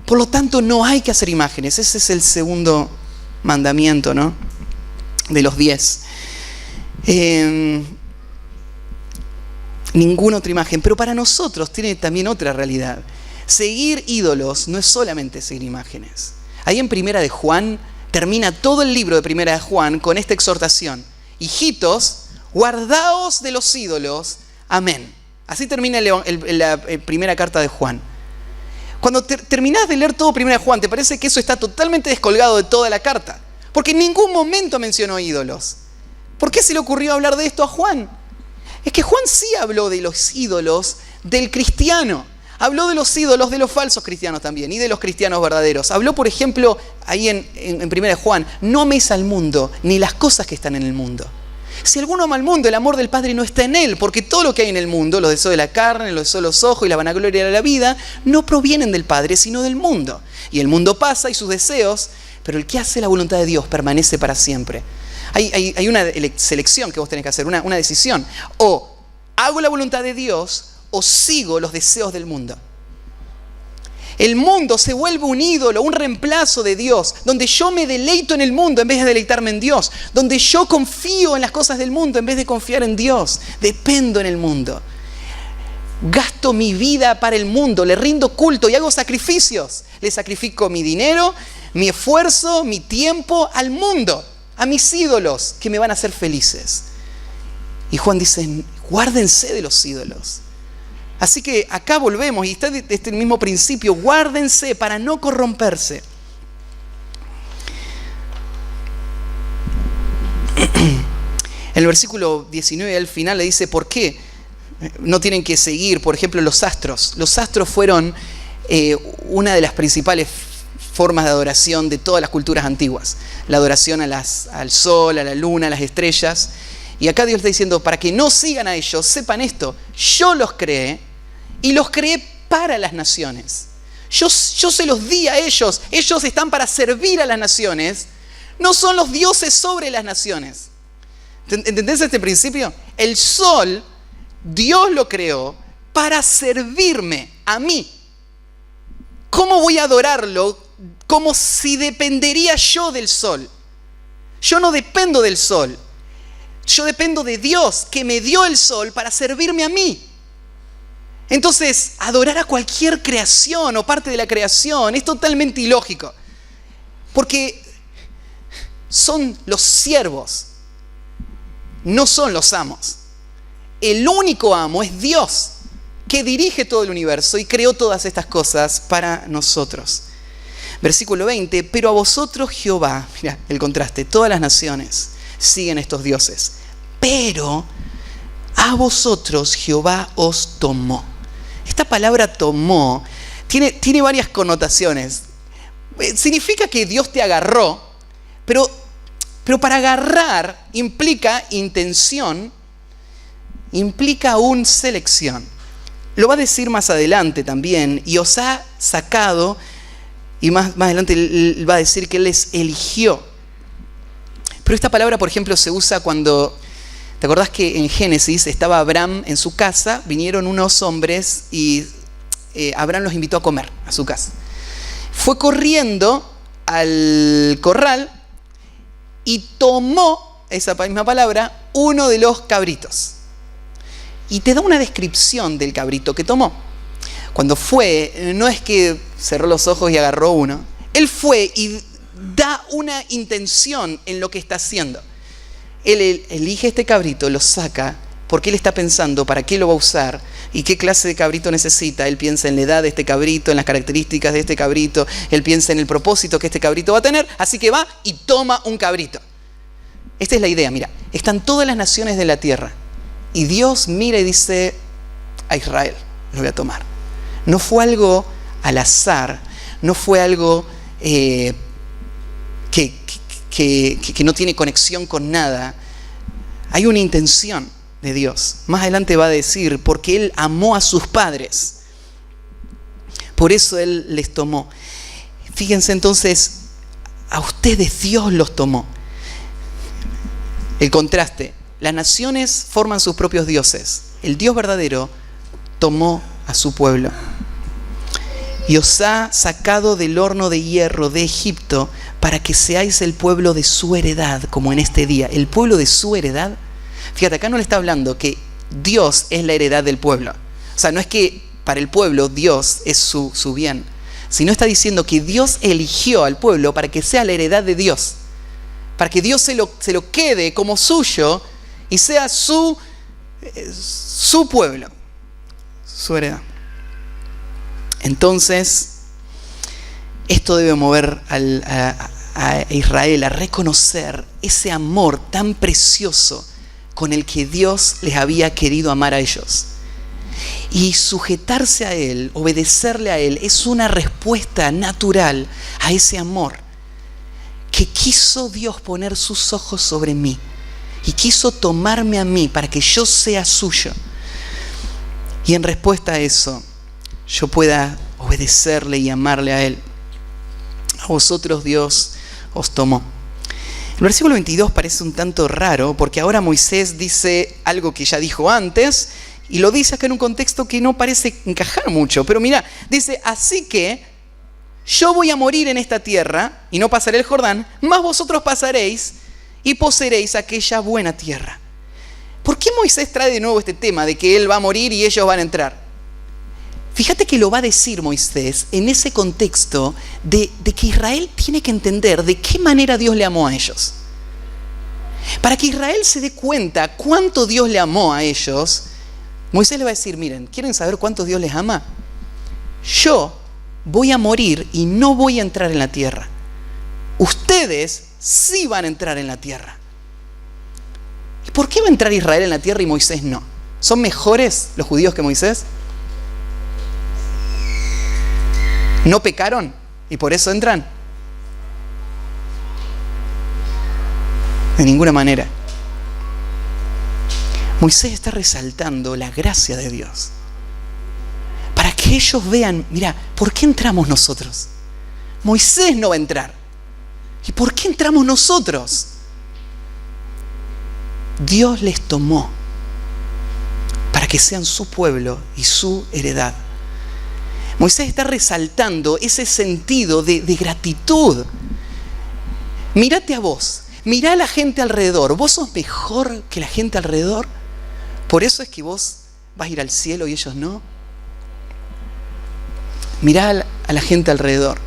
Por lo tanto, no hay que hacer imágenes. Ese es el segundo mandamiento, ¿no?, de los 10. Ninguna otra imagen. Pero para nosotros tiene también otra realidad. Seguir ídolos no es solamente seguir imágenes. Ahí en Primera de Juan termina todo el libro de Primera de Juan con esta exhortación: hijitos, guardaos de los ídolos. Amén. Así termina la primera carta de Juan. Cuando terminás de leer todo Primera de Juan, te parece que eso está totalmente descolgado de toda la carta, porque en ningún momento mencionó ídolos. ¿Por qué se le ocurrió hablar de esto a Juan? Es que Juan sí habló de los ídolos del cristiano. Habló de los ídolos de los falsos cristianos también y de los cristianos verdaderos. Habló, por ejemplo, ahí en Primera de Juan: no améis al mundo ni las cosas que están en el mundo. Si alguno ama al mundo, el amor del Padre no está en él, porque todo lo que hay en el mundo, los deseos de la carne, los deseos de los ojos y la vanagloria de la vida, no provienen del Padre, sino del mundo. Y el mundo pasa y sus deseos, pero el que hace la voluntad de Dios permanece para siempre. Hay una selección que vos tenés que hacer, una decisión. O hago la voluntad de Dios o sigo los deseos del mundo. El mundo se vuelve un ídolo, un reemplazo de Dios, donde yo me deleito en el mundo en vez de deleitarme en Dios, donde yo confío en las cosas del mundo en vez de confiar en Dios, dependo en el mundo, gasto mi vida para el mundo, le rindo culto y hago sacrificios, le sacrifico mi dinero, mi esfuerzo, mi tiempo al mundo, a mis ídolos que me van a hacer felices. Y Juan dice: guárdense de los ídolos. Así que acá volvemos y está este mismo principio: guárdense para no corromperse. En el versículo 19 al final le dice por qué no tienen que seguir, por ejemplo, los astros. Los astros fueron una de las principales formas de adoración de todas las culturas antiguas. La adoración al sol, a la luna, a las estrellas. Y acá Dios está diciendo, para que no sigan a ellos, sepan esto, yo los creé y los creé para las naciones. Yo se los di a ellos están para servir a las naciones, no son los dioses sobre las naciones. ¿Entendés este principio? El sol, Dios lo creó para servirme a mí. ¿Cómo voy a adorarlo? Como si dependería yo del sol. Yo no dependo del sol. Yo dependo de Dios, que me dio el sol para servirme a mí. Entonces, adorar a cualquier creación o parte de la creación es totalmente ilógico. Porque son los siervos, no son los amos. El único amo es Dios, que dirige todo el universo y creó todas estas cosas para nosotros. Versículo 20, pero a vosotros Jehová, mira el contraste, todas las naciones siguen estos dioses, pero a vosotros Jehová os tomó. Esta palabra tomó tiene varias connotaciones. Significa que Dios te agarró, pero para agarrar implica intención, implica aún selección. Lo va a decir más adelante también, y os ha sacado, y más adelante va a decir que Él les eligió. Pero esta palabra, por ejemplo, se usa cuando, ¿te acordás que en Génesis estaba Abraham en su casa? Vinieron unos hombres y Abraham los invitó a comer a su casa. Fue corriendo al corral y tomó, esa misma palabra, uno de los cabritos. Y te da una descripción del cabrito que tomó. Cuando fue, no es que cerró los ojos y agarró uno. Él fue y da una intención en lo que está haciendo. Él elige este cabrito, lo saca, porque él está pensando para qué lo va a usar y qué clase de cabrito necesita. Él piensa en la edad de este cabrito, en las características de este cabrito. Él piensa en el propósito que este cabrito va a tener. Así que va y toma un cabrito. Esta es la idea, mira. Están todas las naciones de la tierra. Y Dios mira y dice, a Israel lo voy a tomar. No fue algo al azar, no fue algo que no tiene conexión con nada. Hay una intención de Dios. Más adelante va a decir, porque Él amó a sus padres. Por eso Él les tomó. Fíjense entonces, a ustedes Dios los tomó. El contraste. Las naciones forman sus propios dioses. El Dios verdadero tomó a su pueblo. Y os ha sacado del horno de hierro de Egipto para que seáis el pueblo de su heredad, como en este día. El pueblo de su heredad. Fíjate, acá no le está hablando que Dios es la heredad del pueblo. O sea, no es que para el pueblo Dios es su bien, sino está diciendo que Dios eligió al pueblo para que sea la heredad de Dios. Para que Dios se lo quede como suyo y sea su pueblo, su heredad. Entonces, esto debe mover a Israel a reconocer ese amor tan precioso con el que Dios les había querido amar a ellos. Y sujetarse a Él, obedecerle a Él, es una respuesta natural a ese amor que quiso Dios poner sus ojos sobre mí. Y quiso tomarme a mí para que yo sea suyo. Y en respuesta a eso, yo pueda obedecerle y amarle a Él. A vosotros Dios os tomó. El versículo 22 parece un tanto raro, porque ahora Moisés dice algo que ya dijo antes, y lo dice acá en un contexto que no parece encajar mucho. Pero mira, dice, así que yo voy a morir en esta tierra, y no pasaré el Jordán, mas vosotros pasaréis, y poseeréis aquella buena tierra. ¿Por qué Moisés trae de nuevo este tema de que él va a morir y ellos van a entrar? Fíjate que lo va a decir Moisés en ese contexto de que Israel tiene que entender de qué manera Dios le amó a ellos. Para que Israel se dé cuenta cuánto Dios le amó a ellos, Moisés le va a decir, miren, ¿quieren saber cuánto Dios les ama? Yo voy a morir y no voy a entrar en la tierra. Ustedes sí van a entrar en la tierra. ¿por qué va a entrar Israel en la tierra y Moisés no? ¿Son mejores los judíos que Moisés? ¿No pecaron y por eso entran? De ninguna manera. Moisés está resaltando la gracia de Dios para que ellos vean, mira, ¿por qué entramos nosotros? Moisés no va a entrar. ¿Y por qué entramos nosotros? Dios les tomó para que sean su pueblo y su heredad. Moisés está resaltando ese sentido de gratitud. Mírate a vos, mirá a la gente alrededor. ¿Vos sos mejor que la gente alrededor? ¿Por eso es que vos vas a ir al cielo y ellos no? Mirá a la gente alrededor.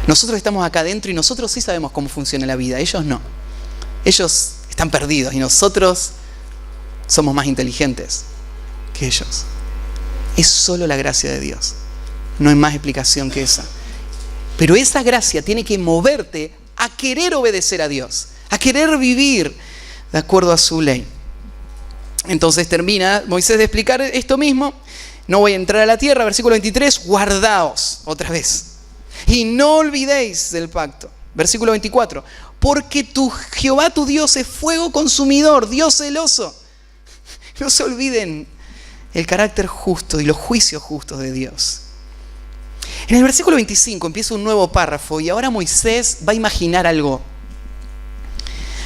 Nosotros estamos acá adentro y nosotros sí sabemos cómo funciona la vida, ellos no. Ellos están perdidos y nosotros somos más inteligentes que ellos. Es solo la gracia de Dios. No hay más explicación que esa. Pero esa gracia tiene que moverte a querer obedecer a Dios, a querer vivir de acuerdo a su ley. Entonces termina Moisés de explicar esto mismo. No voy a entrar a la tierra, versículo 23, guardaos, otra vez. Y no olvidéis del pacto. Versículo 24, porque Jehová tu Dios es fuego consumidor, Dios celoso. No se olviden el carácter justo y los juicios justos de Dios. En el versículo 25 empieza un nuevo párrafo y ahora Moisés va a imaginar algo.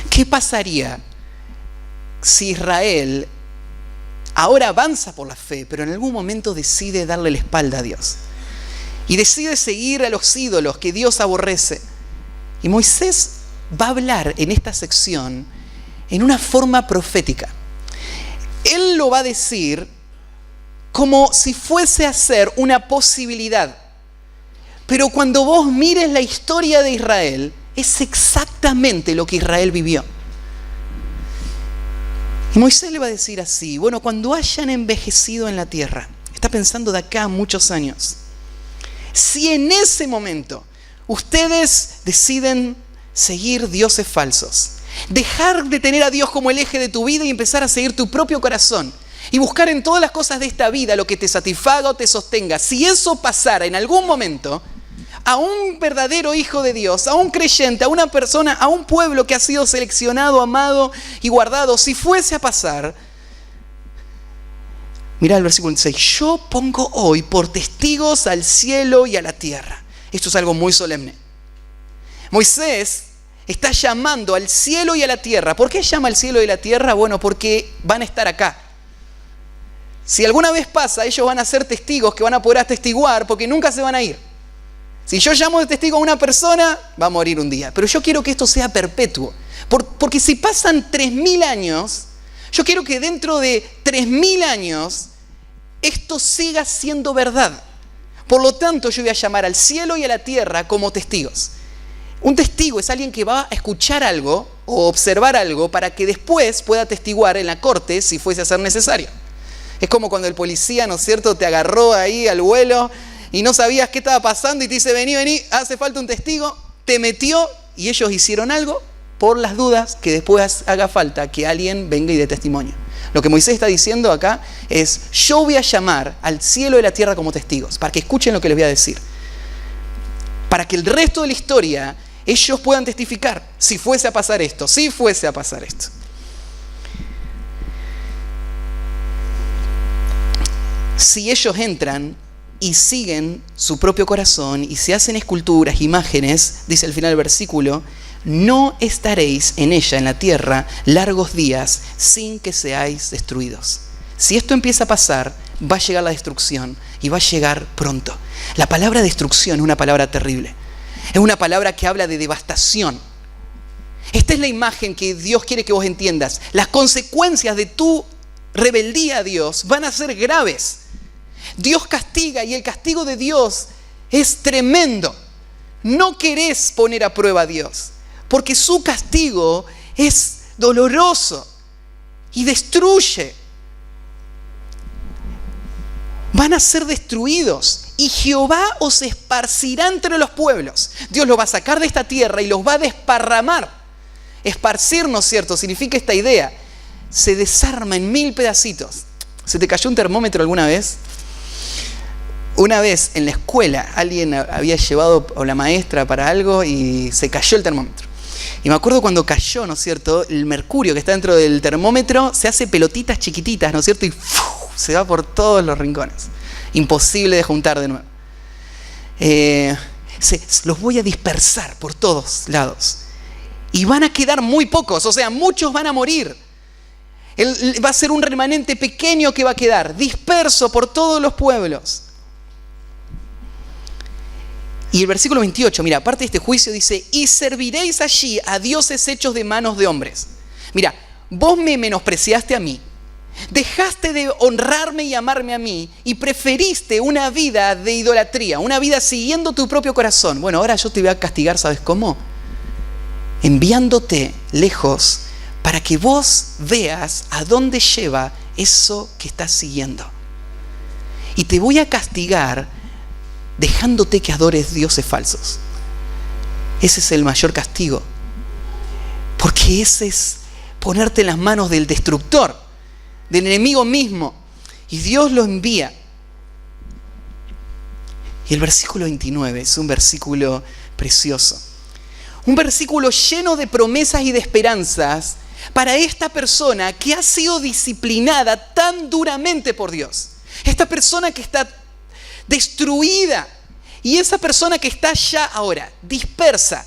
¿Qué pasaría si Israel ahora avanza por la fe, pero en algún momento decide darle la espalda a Dios? Y decide seguir a los ídolos que Dios aborrece. Y Moisés va a hablar en esta sección en una forma profética. Él lo va a decir como si fuese a ser una posibilidad. Pero cuando vos mires la historia de Israel, es exactamente lo que Israel vivió. Y Moisés le va a decir así, bueno, cuando hayan envejecido en la tierra, está pensando de acá a muchos años, si en ese momento ustedes deciden seguir dioses falsos, dejar de tener a Dios como el eje de tu vida y empezar a seguir tu propio corazón y buscar en todas las cosas de esta vida lo que te satisfaga o te sostenga, si eso pasara en algún momento, a un verdadero hijo de Dios, a un creyente, a una persona, a un pueblo que ha sido seleccionado, amado y guardado, si fuese a pasar, mirá el versículo 26, yo pongo hoy por testigos al cielo y a la tierra. Esto es algo muy solemne. Moisés está llamando al cielo y a la tierra. ¿Por qué llama al cielo y a la tierra? Bueno, porque van a estar acá. Si alguna vez pasa, ellos van a ser testigos que van a poder atestiguar porque nunca se van a ir. Si yo llamo de testigo a una persona, va a morir un día. Pero yo quiero que esto sea perpetuo. Porque si pasan 3000 años, yo quiero que dentro de 3000 años esto siga siendo verdad. Por lo tanto, yo voy a llamar al cielo y a la tierra como testigos. Un testigo es alguien que va a escuchar algo o observar algo para que después pueda atestiguar en la corte si fuese a ser necesario. Es como cuando el policía, ¿no es cierto?, te agarró ahí al vuelo y no sabías qué estaba pasando y te dice, vení, hace falta un testigo, te metió y ellos hicieron algo por las dudas que después haga falta que alguien venga y dé testimonio. Lo que Moisés está diciendo acá es, yo voy a llamar al cielo y la tierra como testigos, para que escuchen lo que les voy a decir. Para que el resto de la historia, ellos puedan testificar, si fuese a pasar esto, si fuese a pasar esto. Si ellos entran y siguen su propio corazón y se hacen esculturas, imágenes, dice al final del versículo, no estaréis en ella, en la tierra, largos días sin que seáis destruidos. Si esto empieza a pasar, va a llegar la destrucción y va a llegar pronto. La palabra destrucción es una palabra terrible. Es una palabra que habla de devastación. Esta es la imagen que Dios quiere que vos entiendas. Las consecuencias de tu rebeldía a Dios van a ser graves. Dios castiga y el castigo de Dios es tremendo. No querés poner a prueba a Dios, porque su castigo es doloroso y destruye. Van a ser destruidos y Jehová os esparcirá entre los pueblos. Dios los va a sacar de esta tierra y los va a desparramar. Esparcir, ¿no es cierto?, significa esta idea. Se desarma en 1000 pedacitos. ¿Se te cayó un termómetro alguna vez? Una vez en la escuela alguien había llevado, o la maestra, para algo y se cayó el termómetro. Y me acuerdo cuando cayó, ¿no es cierto?, el mercurio que está dentro del termómetro se hace pelotitas chiquititas, ¿no es cierto?, y se va por todos los rincones. Imposible de juntar de nuevo. Los voy a dispersar por todos lados. Y van a quedar muy pocos, o sea, muchos van a morir. Va a ser un remanente pequeño que va a quedar, disperso por todos los pueblos. Y el versículo 28, mira, aparte de este juicio dice, y serviréis allí a dioses hechos de manos de hombres. Mira, vos me menospreciaste a mí, dejaste de honrarme y amarme a mí y preferiste una vida de idolatría, una vida siguiendo tu propio corazón. Bueno, ahora yo te voy a castigar, ¿sabes cómo? Enviándote lejos para que vos veas a dónde lleva eso que estás siguiendo. Y te voy a castigar dejándote que adores dioses falsos. Ese es el mayor castigo. Porque ese es ponerte en las manos del destructor, del enemigo mismo. Y Dios lo envía. Y el versículo 29 es un versículo precioso. Un versículo lleno de promesas y de esperanzas para esta persona que ha sido disciplinada tan duramente por Dios. Esta persona que está destruida, y esa persona que está ya ahora dispersa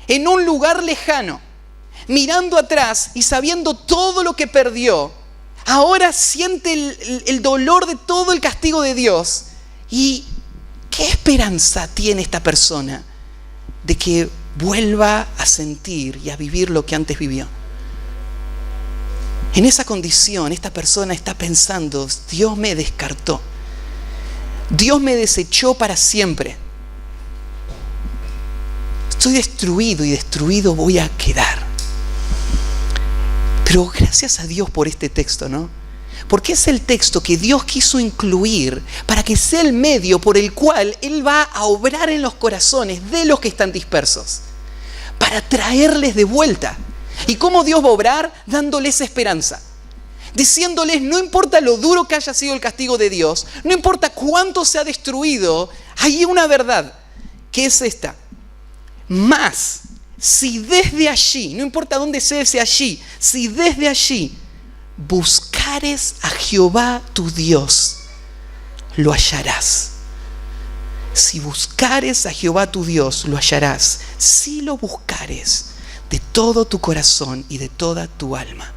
en un lugar lejano, mirando atrás y sabiendo todo lo que perdió, ahora siente el dolor de todo el castigo de Dios. ¿Y qué esperanza tiene esta persona de que vuelva a sentir y a vivir lo que antes vivió? En esa condición, esta persona está pensando, Dios me descartó. Dios me desechó para siempre. Estoy destruido y destruido voy a quedar. Pero gracias a Dios por este texto, ¿no? Porque es el texto que Dios quiso incluir para que sea el medio por el cual Él va a obrar en los corazones de los que están dispersos, para traerles de vuelta. ¿Y cómo Dios va a obrar? Dándoles esperanza. Diciéndoles, no importa lo duro que haya sido el castigo de Dios, no importa cuánto se ha destruido, hay una verdad, que es esta. Más, si desde allí, no importa dónde sea ese allí, si desde allí buscares a Jehová tu Dios, lo hallarás. Si buscares a Jehová tu Dios, lo hallarás. Si lo buscares de todo tu corazón y de toda tu alma.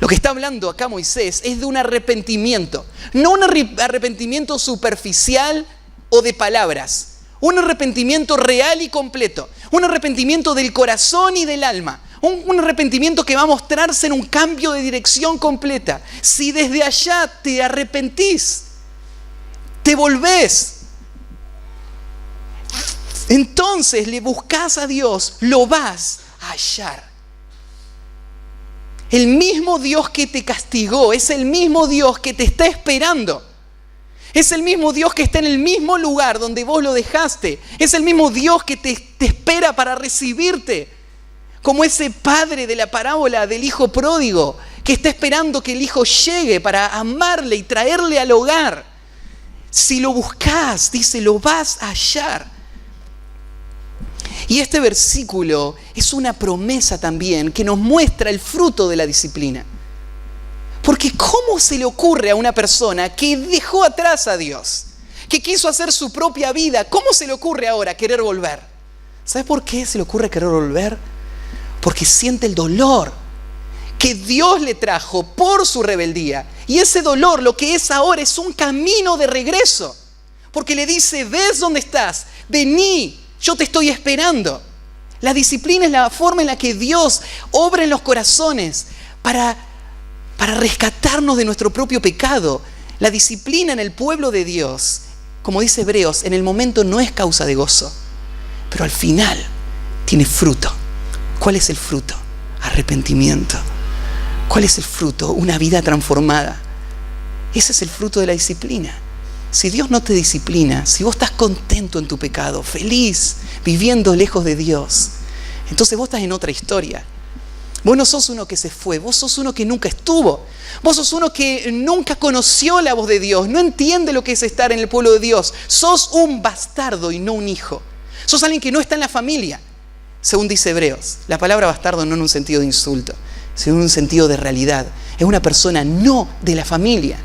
Lo que está hablando acá Moisés es de un arrepentimiento, no un arrepentimiento superficial o de palabras, un arrepentimiento real y completo, un arrepentimiento del corazón y del alma, un arrepentimiento que va a mostrarse en un cambio de dirección completa. Si desde allá te arrepentís, te volvés, entonces le buscás a Dios, lo vas a hallar. El mismo Dios que te castigó es el mismo Dios que te está esperando. Es el mismo Dios que está en el mismo lugar donde vos lo dejaste. Es el mismo Dios que te espera para recibirte. Como ese padre de la parábola del hijo pródigo que está esperando que el hijo llegue para amarle y traerle al hogar. Si lo buscás, dice, lo vas a hallar. Y este versículo es una promesa también que nos muestra el fruto de la disciplina. Porque ¿cómo se le ocurre a una persona que dejó atrás a Dios, que quiso hacer su propia vida, cómo se le ocurre ahora querer volver? ¿Sabes por qué se le ocurre querer volver? Porque siente el dolor que Dios le trajo por su rebeldía. Y ese dolor, lo que es ahora, es un camino de regreso. Porque le dice, ¿ves dónde estás? Vení. Yo te estoy esperando. La disciplina es la forma en la que Dios obra en los corazones para rescatarnos de nuestro propio pecado. La disciplina en el pueblo de Dios, como dice Hebreos, en el momento no es causa de gozo, pero al final tiene fruto. ¿Cuál es el fruto? Arrepentimiento. ¿Cuál es el fruto? Una vida transformada. Ese es el fruto de la disciplina. Si Dios no te disciplina, si vos estás contento en tu pecado, feliz, viviendo lejos de Dios, entonces vos estás en otra historia. Vos no sos uno que se fue, vos sos uno que nunca estuvo. Vos sos uno que nunca conoció la voz de Dios, no entiende lo que es estar en el pueblo de Dios. Sos un bastardo y no un hijo. Sos alguien que no está en la familia, según dice Hebreos. La palabra bastardo no en un sentido de insulto, sino en un sentido de realidad. Es una persona no de la familia.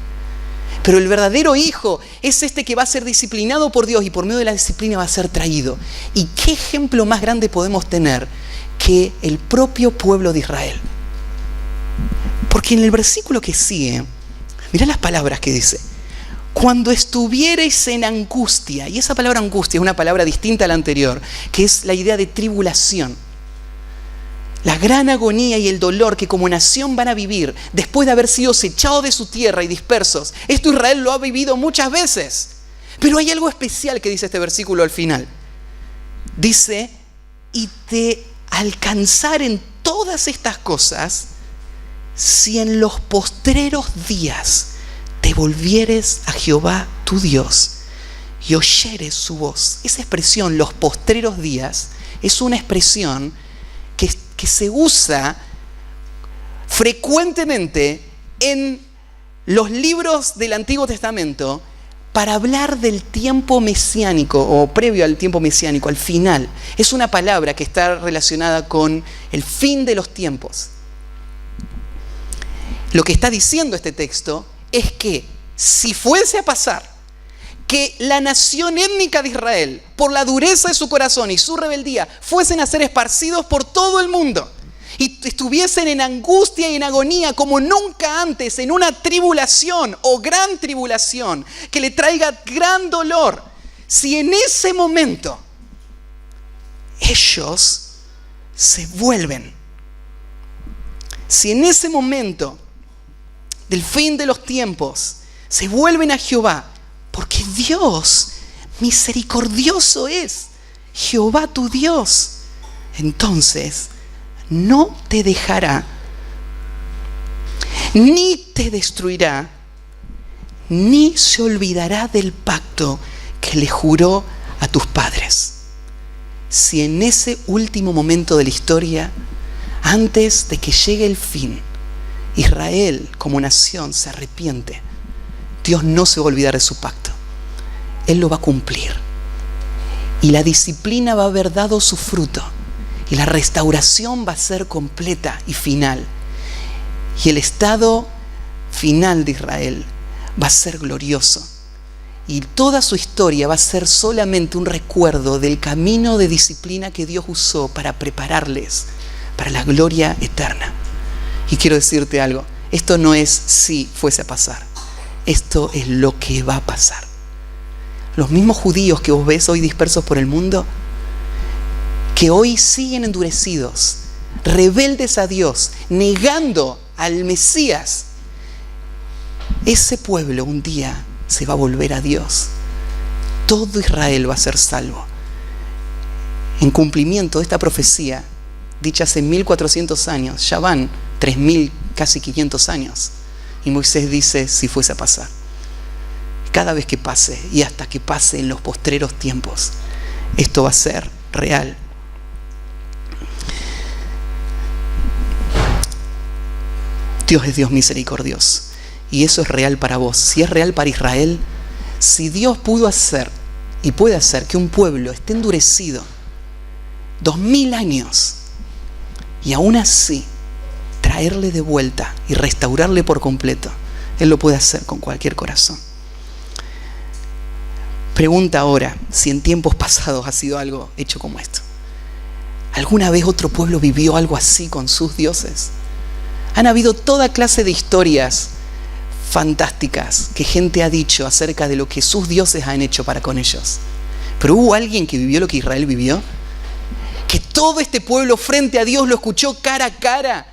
Pero el verdadero hijo es este que va a ser disciplinado por Dios y por medio de la disciplina va a ser traído. ¿Y qué ejemplo más grande podemos tener que el propio pueblo de Israel? Porque en el versículo que sigue, mirá las palabras que dice: cuando estuviereis en angustia. Y esa palabra angustia es una palabra distinta a la anterior, que es la idea de tribulación. La gran agonía y el dolor que como nación van a vivir después de haber sido echados de su tierra y dispersos. Esto Israel lo ha vivido muchas veces. Pero hay algo especial que dice este versículo al final. Dice: y te alcanzaren todas estas cosas si en los postreros días te volvieres a Jehová tu Dios y oyeres su voz. Esa expresión, los postreros días, es una expresión que se usa frecuentemente en los libros del Antiguo Testamento para hablar del tiempo mesiánico o previo al tiempo mesiánico, al final. Es una palabra que está relacionada con el fin de los tiempos. Lo que está diciendo este texto es que si fuese a pasar que la nación étnica de Israel, por la dureza de su corazón y su rebeldía, fuesen a ser esparcidos por todo el mundo y estuviesen en angustia y en agonía como nunca antes, en una tribulación o gran tribulación que le traiga gran dolor, si en ese momento ellos se vuelven, si en ese momento del fin de los tiempos se vuelven a Jehová, porque Dios misericordioso es, Jehová tu Dios, entonces no te dejará, ni te destruirá, ni se olvidará del pacto que le juró a tus padres. Si en ese último momento de la historia, antes de que llegue el fin, Israel como nación se arrepiente, Dios no se va a olvidar de su pacto. Él lo va a cumplir. Y la disciplina va a haber dado su fruto. Y la restauración va a ser completa y final. Y el estado final de Israel va a ser glorioso. Y toda su historia va a ser solamente un recuerdo del camino de disciplina que Dios usó para prepararles para la gloria eterna. Y quiero decirte algo, esto no es si fuese a pasar. Esto es lo que va a pasar. Los mismos judíos que vos ves hoy dispersos por el mundo, que hoy siguen endurecidos, rebeldes a Dios, negando al Mesías, ese pueblo un día se va a volver a Dios. Todo Israel va a ser salvo. En cumplimiento de esta profecía, dicha hace 1400 años, ya van 3000, casi 500 años. Y Moisés dice: si fuese a pasar. Cada vez que pase y hasta que pase en los postreros tiempos, esto va a ser real. Dios es Dios misericordioso. Y eso es real para vos. Si es real para Israel, si Dios pudo hacer y puede hacer que un pueblo esté endurecido 2000 años y aún así traerle de vuelta y restaurarle por completo, Él lo puede hacer con cualquier corazón. Pregunta ahora si en tiempos pasados ha sido algo hecho como esto. ¿Alguna vez otro pueblo vivió algo así con sus dioses? Han habido toda clase de historias fantásticas que gente ha dicho acerca de lo que sus dioses han hecho para con ellos. Pero ¿hubo alguien que vivió lo que Israel vivió? Que todo este pueblo frente a Dios lo escuchó cara a cara.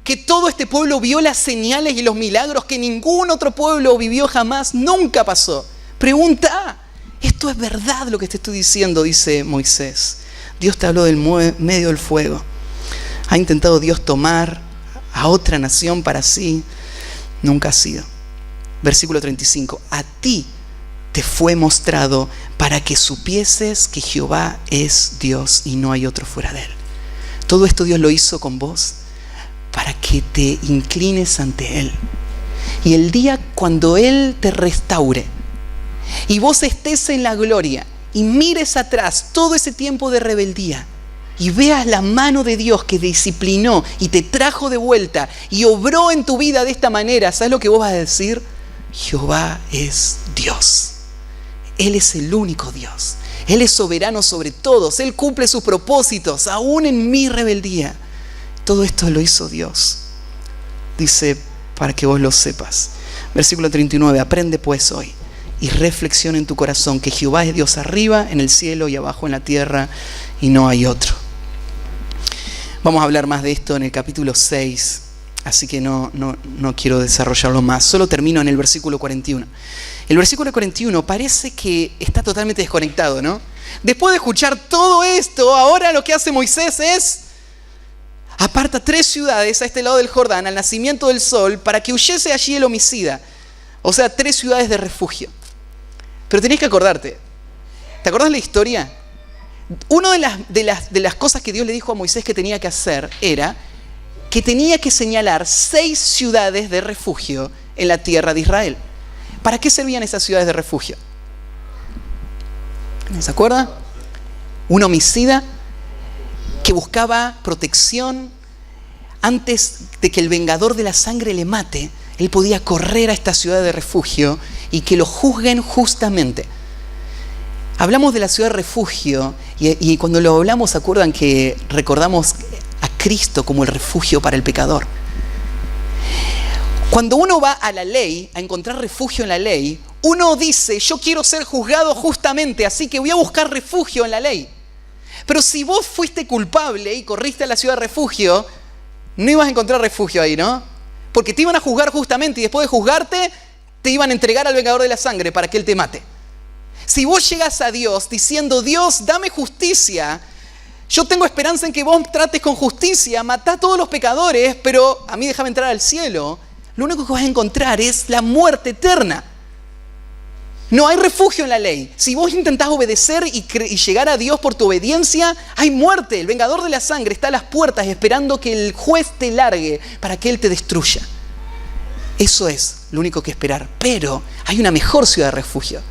Que todo este pueblo vio las señales y los milagros que ningún otro pueblo vivió jamás, nunca pasó. Pregunta: esto es verdad lo que te estoy diciendo, dice Moisés. Dios te habló del medio del fuego. ¿Ha intentado Dios tomar a otra nación para sí? Nunca ha sido. Versículo 35. A ti te fue mostrado para que supieses que Jehová es Dios y no hay otro fuera de Él. Todo esto Dios lo hizo con vos que te inclines ante Él. Y el día cuando Él te restaure y vos estés en la gloria y mires atrás todo ese tiempo de rebeldía y veas la mano de Dios que disciplinó y te trajo de vuelta y obró en tu vida de esta manera, ¿sabes lo que vos vas a decir? Jehová es Dios. Él es el único Dios. Él es soberano sobre todos. Él cumple sus propósitos, aún en mi rebeldía. Todo esto lo hizo Dios. Dice, para que vos lo sepas. Versículo 39, aprende pues hoy y reflexiona en tu corazón que Jehová es Dios arriba en el cielo y abajo en la tierra y no hay otro. Vamos a hablar más de esto en el capítulo 6, así que no quiero desarrollarlo más. Solo termino en el versículo 41. El versículo 41 parece que está totalmente desconectado, ¿no? Después de escuchar todo esto, ahora lo que hace Moisés es aparta 3 ciudades a este lado del Jordán, al nacimiento del sol, para que huyese allí el homicida. O sea, 3 ciudades de refugio. Pero tenés que acordarte. ¿Te acordás la historia? Una de las cosas que Dios le dijo a Moisés que tenía que hacer era que tenía que señalar 6 ciudades de refugio en la tierra de Israel. ¿Para qué servían esas ciudades de refugio? ¿Se acuerdan? Un homicida que buscaba protección antes de que el vengador de la sangre le mate. Él podía correr a esta ciudad de refugio y que lo juzguen justamente. Hablamos de la ciudad de refugio y cuando lo hablamos, ¿se acuerdan que recordamos a Cristo como el refugio para el pecador? Cuando uno va a la ley, a encontrar refugio en la ley, uno dice, yo quiero ser juzgado justamente, así que voy a buscar refugio en la ley. Pero si vos fuiste culpable y corriste a la ciudad de refugio, no ibas a encontrar refugio ahí, ¿no? Porque te iban a juzgar justamente y después de juzgarte, te iban a entregar al vengador de la sangre para que él te mate. Si vos llegas a Dios diciendo, Dios, dame justicia, yo tengo esperanza en que vos trates con justicia, matá a todos los pecadores, pero a mí déjame entrar al cielo, lo único que vas a encontrar es la muerte eterna. No hay refugio en la ley. Si vos intentás obedecer y llegar a Dios por tu obediencia, hay muerte. El vengador de la sangre está a las puertas esperando que el juez te largue para que él te destruya. Eso es lo único que esperar. Pero hay una mejor ciudad de refugio.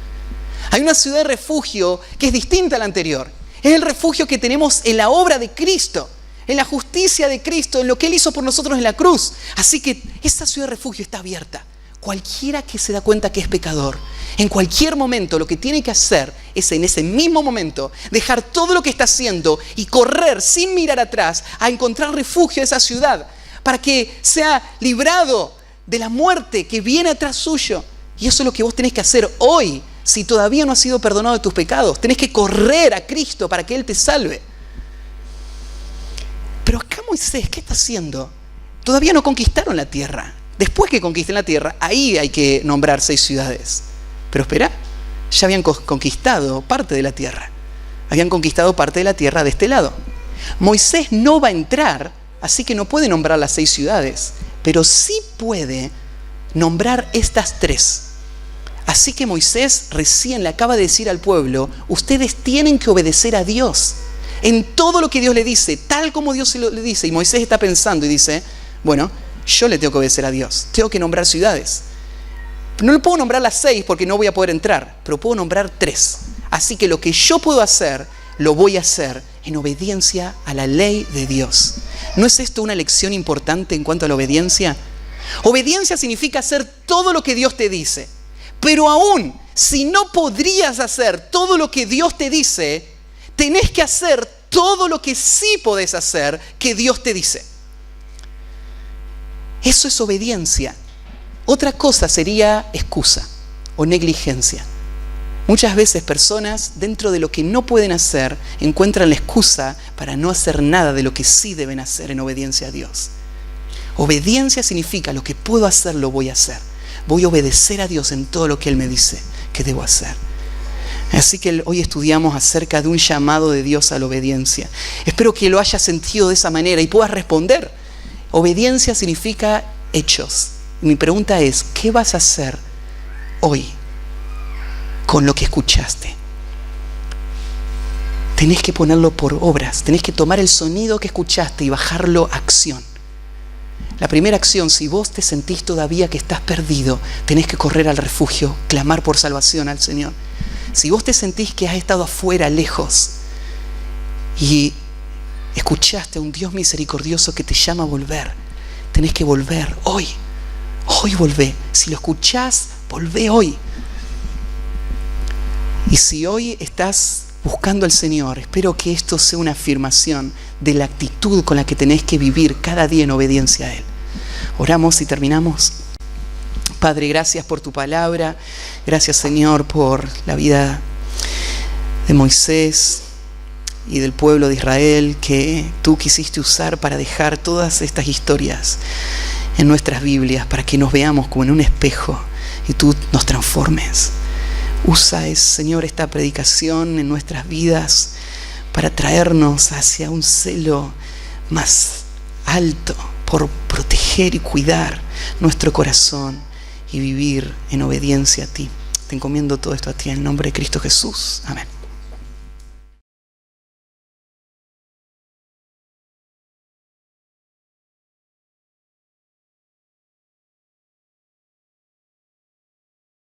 Hay una ciudad de refugio que es distinta a la anterior. Es el refugio que tenemos en la obra de Cristo, en la justicia de Cristo, en lo que Él hizo por nosotros en la cruz. Así que esa ciudad de refugio está abierta. Cualquiera que se da cuenta que es pecador, en cualquier momento lo que tiene que hacer es en ese mismo momento dejar todo lo que está haciendo y correr sin mirar atrás a encontrar refugio en esa ciudad para que sea librado de la muerte que viene atrás suyo. Y eso es lo que vos tenés que hacer hoy. Si todavía no has sido perdonado de tus pecados, tenés que correr a Cristo para que Él te salve. Pero acá Moisés, ¿qué está haciendo? Todavía no conquistaron la tierra. Después que conquisten la tierra, ahí hay que nombrar 6 ciudades. Pero espera, ya habían conquistado parte de la tierra. Habían conquistado parte de la tierra de este lado. Moisés no va a entrar, así que no puede nombrar las 6 ciudades, pero sí puede nombrar estas 3. Así que Moisés recién le acaba de decir al pueblo, ustedes tienen que obedecer a Dios en todo lo que Dios le dice, tal como Dios le dice. Y Moisés está pensando y dice, bueno, yo le tengo que obedecer a Dios, tengo que nombrar ciudades. No le puedo nombrar las 6 porque no voy a poder entrar, pero puedo nombrar 3. Así que lo que yo puedo hacer, lo voy a hacer en obediencia a la ley de Dios. ¿No es esto una lección importante en cuanto a la obediencia? Obediencia significa hacer todo lo que Dios te dice. Pero aún, si no podrías hacer todo lo que Dios te dice, tenés que hacer todo lo que sí podés hacer que Dios te dice. Eso es obediencia. Otra cosa sería excusa o negligencia. Muchas veces personas, dentro de lo que no pueden hacer, encuentran la excusa para no hacer nada de lo que sí deben hacer en obediencia a Dios. Obediencia significa lo que puedo hacer, lo voy a hacer. Voy a obedecer a Dios en todo lo que Él me dice que debo hacer. Así que hoy estudiamos acerca de un llamado de Dios a la obediencia. Espero que lo hayas sentido de esa manera y puedas responder. Obediencia significa hechos. Mi pregunta es, ¿qué vas a hacer hoy con lo que escuchaste? Tenés que ponerlo por obras. Tenés que tomar el sonido que escuchaste y bajarlo a acción. La primera acción, si vos te sentís todavía que estás perdido, tenés que correr al refugio, clamar por salvación al Señor. Si vos te sentís que has estado afuera, lejos, y escuchaste a un Dios misericordioso que te llama a volver, tenés que volver hoy. Hoy volvé. Si lo escuchás, volvé hoy. Y si hoy estás buscando al Señor, espero que esto sea una afirmación de la actitud con la que tenés que vivir cada día en obediencia a Él. Oramos y terminamos. Padre, gracias por tu palabra. Gracias, Señor, por la vida de Moisés y del pueblo de Israel que tú quisiste usar para dejar todas estas historias en nuestras Biblias, para que nos veamos como en un espejo y tú nos transformes. Usa, Señor, esta predicación en nuestras vidas para traernos hacia un celo más alto por proteger y cuidar nuestro corazón y vivir en obediencia a ti. Te encomiendo todo esto a ti en el nombre de Cristo Jesús. Amén.